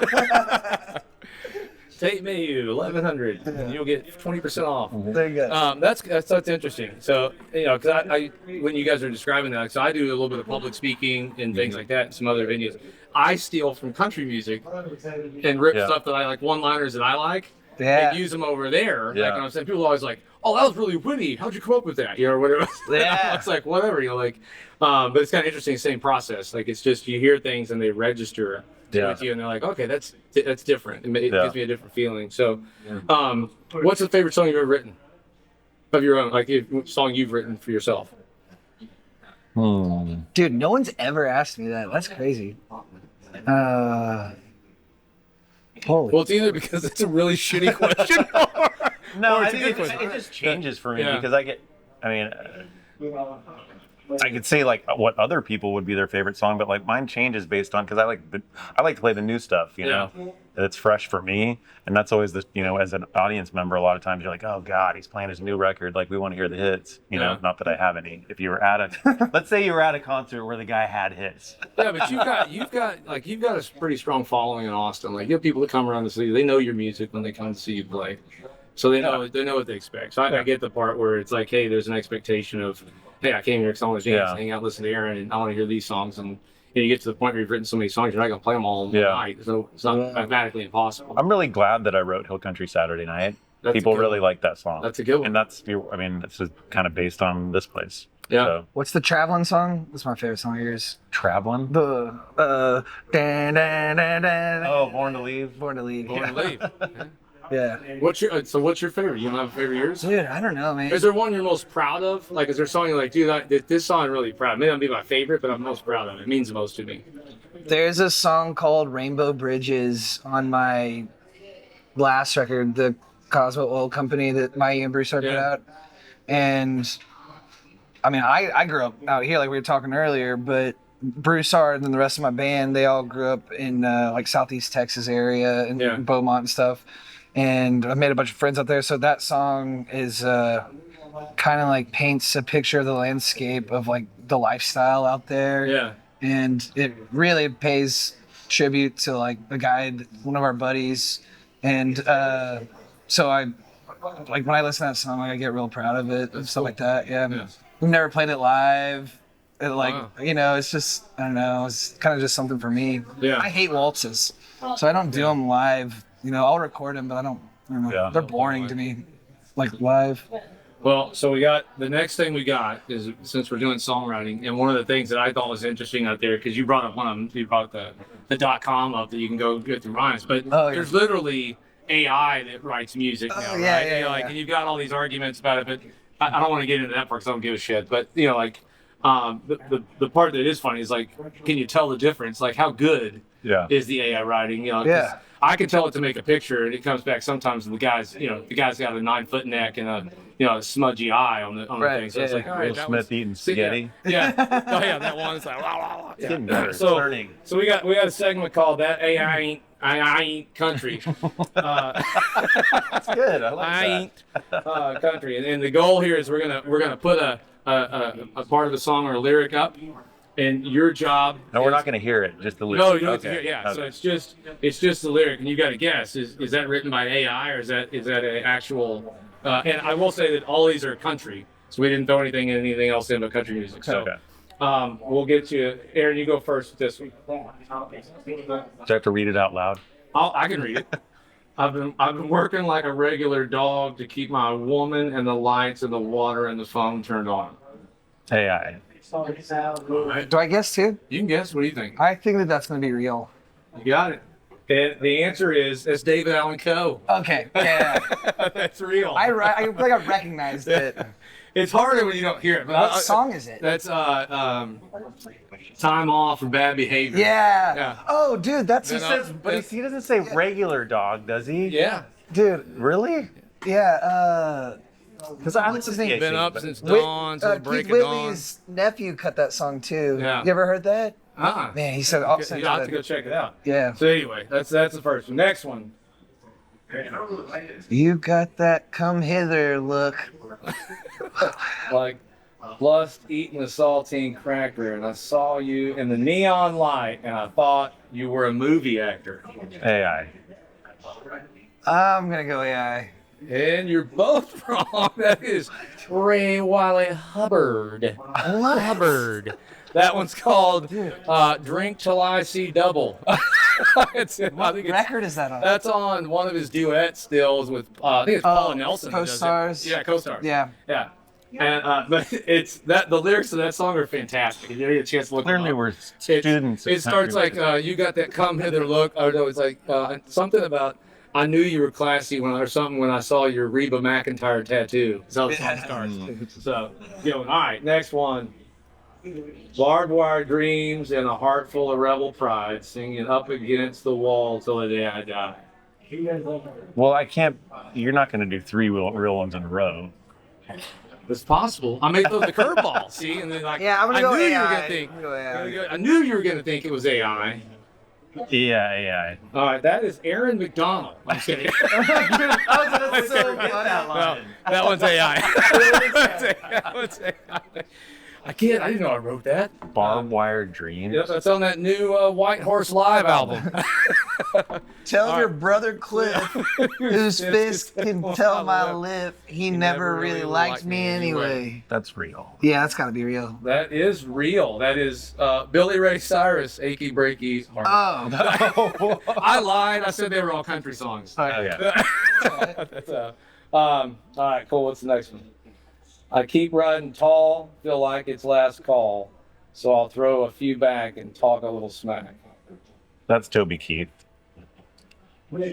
Speaker 1: Tate Mayeux 1100, and you'll get 20% off.
Speaker 3: There you go.
Speaker 1: That's interesting. So because I when you guys are describing that, so I do a little bit of public speaking and things like that, and some other venues. I steal from country music and rip
Speaker 2: Yeah.
Speaker 1: stuff that I like, one-liners that I like.
Speaker 3: Yeah.
Speaker 1: and use them over there.
Speaker 2: Yeah.
Speaker 1: Like I'm saying, people are always like, "Oh, that was really witty. How'd you come up with that?" You know, or whatever.
Speaker 3: Yeah.
Speaker 1: It's like whatever. You know, like, but it's kind of interesting. Same process. Like it's just you hear things and they register with you, and they're like, "Okay, that's different. It gives me a different feeling." So, what's the favorite song you've ever written of your own? Like song you've written for yourself?
Speaker 3: Dude, no one's ever asked me that. That's crazy. Holy.
Speaker 1: Well, it's either because it's a really shitty question.
Speaker 2: No,
Speaker 1: Or
Speaker 2: I
Speaker 1: it's a
Speaker 2: think
Speaker 1: good
Speaker 2: it
Speaker 1: question.
Speaker 2: just changes for me
Speaker 1: Yeah.
Speaker 2: because I could say like what other people would be their favorite song, but like mine changes based on because I like to play the new stuff, you know, it's fresh for me, and that's always as an audience member, a lot of times you're like, oh God, he's playing his new record, like we want to hear the hits, you know. Not that I have any. If you were at let's say you were at a concert where the guy had hits.
Speaker 1: Yeah, but you've got a pretty strong following in Austin. Like you have people that come around the city, they know your music when they come to see you play. So they know what they expect. So I get the part where it's like, hey, there's an expectation of, hey, I came here because I want to dance, hang out, listen to Aaron, and I want to hear these songs. And you get to the point where you've written so many songs, you're not going to play them all night. So it's not mathematically impossible.
Speaker 2: I'm really glad that I wrote Hill Country Saturday Night.
Speaker 1: That's
Speaker 2: People really like that song.
Speaker 1: That's a good one.
Speaker 2: And it's just kind of based on this place.
Speaker 1: Yeah.
Speaker 2: So,
Speaker 3: What's the traveling song? That's my favorite song of yours.
Speaker 2: Traveling?
Speaker 3: The dan, dan, dan, dan.
Speaker 2: Oh, Born to Leave.
Speaker 3: Born to Leave.
Speaker 1: Born to Leave.
Speaker 3: Yeah.
Speaker 1: What's your favorite? You don't have a favorite of yours?
Speaker 3: Dude, I don't know, man.
Speaker 1: Is there one you're most proud of? Like, is there a song you're like, dude, this song I'm really proud. Maybe not be my favorite, but I'm most proud of it. It means the most to me.
Speaker 3: There's a song called Rainbow Bridges on my last record, the Cosmo Oil Company that Mayeux and Bruce put out. And I mean, I grew up out here like we were talking earlier, but Broussard and the rest of my band, they all grew up in like Southeast Texas area and Beaumont and stuff. And I made a bunch of friends out there. So that song is kind of like paints a picture of the landscape of like the lifestyle out there.
Speaker 1: Yeah.
Speaker 3: And it really pays tribute to like a guy, one of our buddies. And so I, like when I listen to that song, like, I get real proud of it and stuff like that. Yeah. We've never played it live. It's just, I don't know, it's kind of just something for me.
Speaker 1: Yeah.
Speaker 3: I hate waltzes, so I don't do them live. I'll record them, but I don't know.
Speaker 2: Yeah.
Speaker 3: They're boring to me, like live.
Speaker 1: Well, so we got the next thing we got is, since we're doing songwriting, and one of the things that I thought was interesting out there, because you brought up one of them, you brought the .com up that you can go through rhymes, but there's literally AI that writes music now, right? And you've got all these arguments about it, but I don't want to get into that part because I don't give a shit. But the part that is funny is like, can you tell the difference? Like, how good is the AI writing? 'Cause I can tell it to make a picture, and it comes back sometimes. And the guy's got a 9-foot neck and a smudgy eye on the thing. So it's like, all right,
Speaker 2: Will Smith eating spaghetti.
Speaker 1: Yeah. Oh yeah, that one. It's like,
Speaker 2: It's getting better. It's
Speaker 1: So-
Speaker 2: learning.
Speaker 1: So we got a segment called "That AI Ain't Country."
Speaker 2: That's good. I like
Speaker 1: I
Speaker 2: that.
Speaker 1: ain't country, and the goal here is we're gonna put a part of a song or a lyric up, and your job.
Speaker 2: No, we're not going to hear it. Just the lyric.
Speaker 1: No, you don't have to hear.
Speaker 2: Okay.
Speaker 1: Yeah, so it's just the lyric, and you got to guess: is that written by AI or is that an actual? And I will say that all these are country, so we didn't throw anything else in but country music. So.
Speaker 2: Okay.
Speaker 1: We'll get you, Aaron. You go first with this one.
Speaker 2: Do I have to read it out loud?
Speaker 1: I can read it. I've been working like a regular dog to keep my woman and the lights and the water and the phone turned on.
Speaker 2: AI.
Speaker 3: Do I guess too?
Speaker 1: You can guess. What do you think?
Speaker 3: I think that's going to be real.
Speaker 1: You got it. And the answer is, it's David Allan Coe.
Speaker 3: Okay. Yeah.
Speaker 1: That's real.
Speaker 3: I feel like I recognized it.
Speaker 1: It's harder when you don't hear it. But
Speaker 3: What song is it?
Speaker 1: That's Time Off for Bad Behavior.
Speaker 3: Yeah. Oh, dude, that's
Speaker 1: Then
Speaker 2: He doesn't say regular dog, does he?
Speaker 1: Yeah.
Speaker 3: dude.
Speaker 2: Really?
Speaker 3: Yeah.
Speaker 2: Because I
Speaker 3: What's his name?
Speaker 1: Been up since dawn, till the break
Speaker 3: Keith
Speaker 1: of dawn.
Speaker 3: Whitley's nephew cut that song too.
Speaker 1: Yeah.
Speaker 3: You ever heard that?
Speaker 1: Uh-uh.
Speaker 3: Man, he said, "I'll send
Speaker 1: You have to
Speaker 3: you
Speaker 1: go check it out.
Speaker 3: Yeah.
Speaker 1: So anyway, that's the first one. Next one.
Speaker 3: You got that come hither look.
Speaker 1: Like lust eating a saltine cracker, and I saw you in the neon light, and I thought you were a movie actor.
Speaker 2: AI.
Speaker 3: I'm gonna go AI.
Speaker 1: And you're both wrong. That is Ray Wiley Hubbard. Hubbard. That one's called Drink Till I See Double.
Speaker 3: What record is that on?
Speaker 1: That's on one of his duet stills with I think it's Paula Nelson. that does it.
Speaker 3: Co-stars?
Speaker 1: Yeah, co-stars.
Speaker 3: Yeah.
Speaker 1: Yeah. And but it's that the lyrics of that song are fantastic. If you get a chance to look them
Speaker 2: Clearly,
Speaker 1: up.
Speaker 2: we're students.
Speaker 1: It starts like you got that come hither look. Or no, it's like something about I knew you were classy when I saw your Reba McEntire tattoo. That's how the song starts. So, all right, next one. Barbed wire dreams and a heart full of rebel pride, singing up against the wall till the day I die.
Speaker 2: Well, I can't. You're not going to do three real ones in a row.
Speaker 1: It's possible. I made those the curveball. See, and then like
Speaker 3: Yeah, I'm gonna go
Speaker 1: knew you were
Speaker 3: AI.
Speaker 1: gonna think.
Speaker 3: I'm gonna go AI.
Speaker 1: I knew you were gonna think it was AI.
Speaker 2: Yeah, AI.
Speaker 1: All right, that is Aaron McDonnell. I'm just kidding.
Speaker 3: That's so funny.
Speaker 1: No, that one's AI. That one's AI. I didn't know I wrote that.
Speaker 2: Barbed wire dreams.
Speaker 1: Yep, that's on that new White Horse Live album.
Speaker 3: Tell your brother Cliff, whose fist can tell my lip, he never really liked me anyway.
Speaker 2: That's real.
Speaker 3: Yeah, that's gotta be real.
Speaker 1: That is real. That is Billy Ray Cyrus, Achy Breaky Heart.
Speaker 3: Oh.
Speaker 1: I lied. I said they were all country songs.
Speaker 2: Oh yeah.
Speaker 1: That's, all right, cool. What's the next one? I keep riding tall, feel like it's last call, so I'll throw a few back and talk a little smack.
Speaker 2: That's Toby Keith.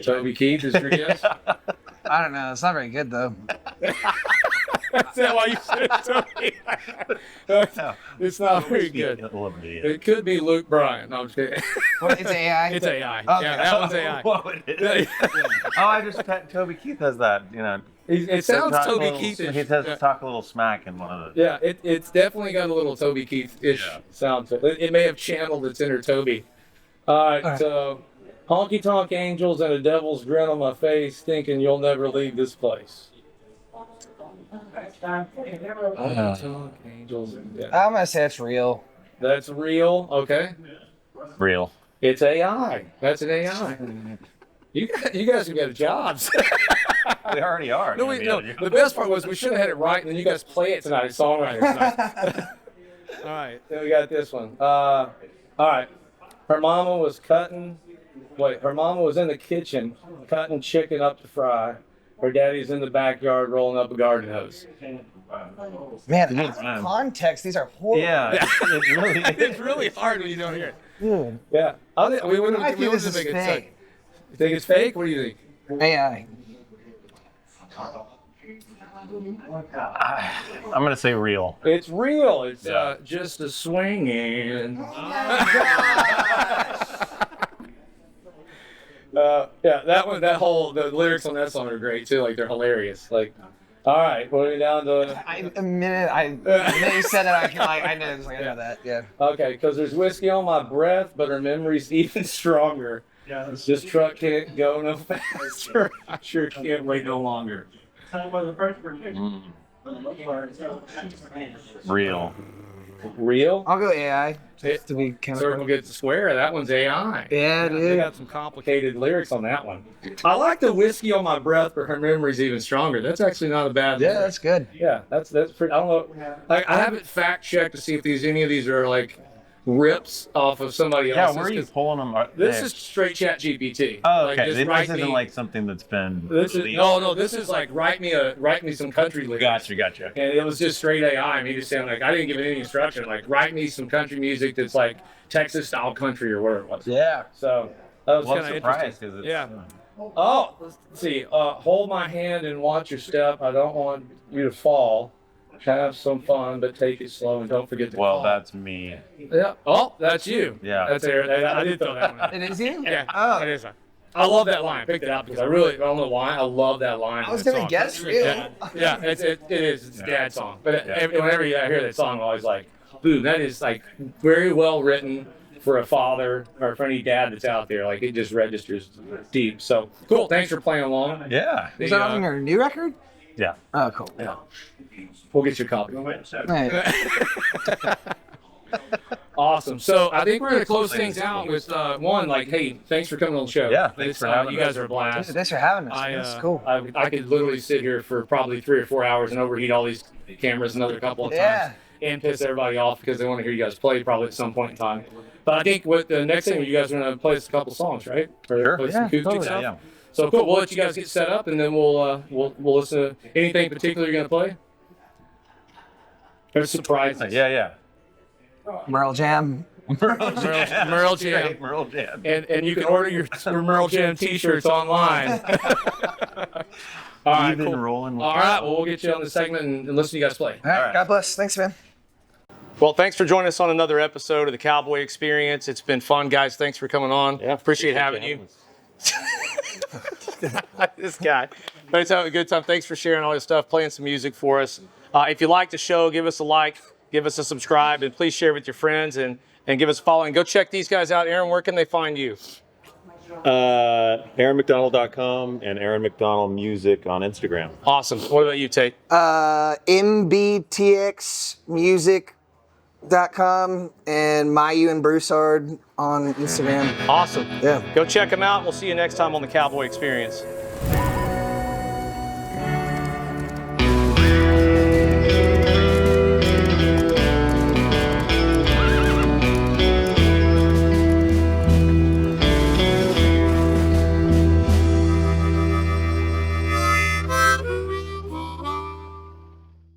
Speaker 1: Toby Keith is your guess?
Speaker 3: I don't know. It's not very good though.
Speaker 1: Is that why you said Toby? It's not very good. It could be Luke Bryan. No, I'm just kidding.
Speaker 3: What, it's AI?
Speaker 1: It's AI.
Speaker 3: Okay.
Speaker 1: Yeah, that one's AI.
Speaker 2: Oh, I just Toby Keith has that.
Speaker 1: It sounds Toby Keith-ish.
Speaker 2: He says talk a little smack in one of the.
Speaker 1: Yeah, it's definitely got a little Toby Keith-ish sound to it. It may have channeled its inner Toby. All right, so honky tonk angels and a devil's grin on my face, thinking you'll never leave this place. Honky tonk angels. Yeah.
Speaker 3: I'm gonna say it's real.
Speaker 1: That's real. Okay,
Speaker 2: Real.
Speaker 1: it's AI. That's an AI. You guys have got jobs.
Speaker 2: They already are.
Speaker 1: No, the best part was we should have had it right, and then you guys play it tonight at Songwriting tonight. All right, then we got this one. All right, her mama was in the kitchen cutting chicken up to fry. Her daddy's in the backyard rolling up a garden hose.
Speaker 3: Man, context. These are horrible.
Speaker 2: Yeah, it's really.
Speaker 1: It's really hard when you don't hear it.
Speaker 3: Dude,
Speaker 1: Yeah, we wouldn't
Speaker 3: I think this is
Speaker 1: make it
Speaker 3: fake.
Speaker 1: You think it's fake? What do you think?
Speaker 3: AI.
Speaker 2: I'm gonna say real.
Speaker 1: It's real. It's just a swinging. Yeah, that one. The lyrics on that song are great too. Like they're hilarious. Like, all right, what are we down to?
Speaker 3: The minute you said that, I know. I know that. Yeah.
Speaker 1: Okay, because there's whiskey on my breath, but her memory's even stronger. Yeah, this truck can't go no faster. I sure can't wait no longer.
Speaker 2: Real.
Speaker 1: Real?
Speaker 3: I'll go AI. Just to be kind
Speaker 1: Circle
Speaker 3: of.
Speaker 1: gets the square. That one's AI.
Speaker 3: Yeah,
Speaker 1: They
Speaker 3: dude.
Speaker 1: got some complicated lyrics on that one. I like the whiskey on my breath, but her memory's even stronger. That's actually not a bad
Speaker 3: Yeah,
Speaker 1: lyric.
Speaker 3: that's good.
Speaker 1: Yeah, that's pretty. I don't know. I haven't fact checked to see if any of these are like rips off of somebody
Speaker 2: Yeah,
Speaker 1: else's.
Speaker 2: where are you
Speaker 1: 'cause
Speaker 2: pulling them?
Speaker 1: This is straight chat GPT.
Speaker 2: Oh,
Speaker 1: Like,
Speaker 2: okay.
Speaker 1: just
Speaker 2: This
Speaker 1: write
Speaker 2: isn't
Speaker 1: me-
Speaker 2: like something that's been.
Speaker 1: This is no. This is like write me some country lyrics.
Speaker 2: Gotcha.
Speaker 1: And it was just straight AI. Me just saying like I didn't give it any instruction. Like write me some country music that's like Texas style country or whatever it was.
Speaker 3: Yeah.
Speaker 1: So that was
Speaker 2: Well,
Speaker 1: kind
Speaker 2: I'm
Speaker 1: of
Speaker 2: surprised
Speaker 1: interesting.
Speaker 2: because it's.
Speaker 1: Yeah. Oh, let's see. Hold my hand and watch your step. I don't want you to fall. Have some fun, but take it slow and don't forget to
Speaker 2: Well,
Speaker 1: call.
Speaker 2: that's me.
Speaker 1: Yeah. Oh, that's you.
Speaker 2: Yeah.
Speaker 1: That's Aaron. I did throw that one.
Speaker 3: It is you?
Speaker 1: Yeah.
Speaker 3: Oh.
Speaker 1: It is. I love that line. I picked it out because I don't know why. I love that line.
Speaker 3: I was
Speaker 1: in that
Speaker 3: gonna
Speaker 1: song.
Speaker 3: guess real.
Speaker 1: Yeah, it is. It's Dad's song. But whenever I hear that song, I'm always like, boom, that is like very well written for a father or for any dad that's out there. Like it just registers deep. So cool. Thanks for playing along.
Speaker 2: Yeah.
Speaker 3: Is that on your new record?
Speaker 2: Yeah.
Speaker 3: Oh, cool.
Speaker 1: Yeah. We'll get you a copy.
Speaker 3: Right.
Speaker 1: Awesome. So I think we're going to close things out with one, like, hey, thanks for coming on the show.
Speaker 2: Yeah, thanks for having
Speaker 1: you
Speaker 2: us.
Speaker 1: guys are a blast.
Speaker 3: Thanks for having us.
Speaker 1: I,
Speaker 3: That's cool.
Speaker 1: I could literally sit here for probably 3 or 4 hours and overheat all these cameras another couple of
Speaker 3: Yeah.
Speaker 1: times. and piss everybody off because they want to hear you guys play probably at some point in time. But I think what the next thing, you guys are going to play us a couple songs, right? Or
Speaker 2: Sure.
Speaker 1: play some acoustic
Speaker 3: totally.
Speaker 1: stuff.
Speaker 2: Yeah.
Speaker 1: So cool. We'll let you guys get set up, and then we'll listen to anything particular you're going to play. There's surprises.
Speaker 2: Yeah.
Speaker 3: Merle Jam.
Speaker 1: Merle Jam.
Speaker 2: Merle Jam.
Speaker 1: And you can order your Merle Jam t-shirts online. All right,
Speaker 2: Even
Speaker 1: cool.
Speaker 2: rolling.
Speaker 1: All right, well, we'll get you on the segment and listen to you guys play.
Speaker 3: All right,
Speaker 2: All right.
Speaker 3: God bless. Thanks, man.
Speaker 1: Well, thanks for joining us on another episode of the Cowboy Experience. It's been fun, guys. Thanks for coming on.
Speaker 2: Yeah,
Speaker 1: appreciate having you. This guy. But it's having a good time. Thanks for sharing all your stuff, playing some music for us. If you like the show, give us a like, give us a subscribe, and please share with your friends and give us a follow. And go check these guys out. Aaron, where can they find you?
Speaker 2: AaronMcDonnell.com and Aaron McDonnell Music on Instagram.
Speaker 1: Awesome. What about you, Tate?
Speaker 3: mbtxmusic.com and Mayeux and Broussard on Instagram.
Speaker 1: Awesome.
Speaker 3: Yeah.
Speaker 1: Go check them out. We'll see you next time on the Cowboy Experience.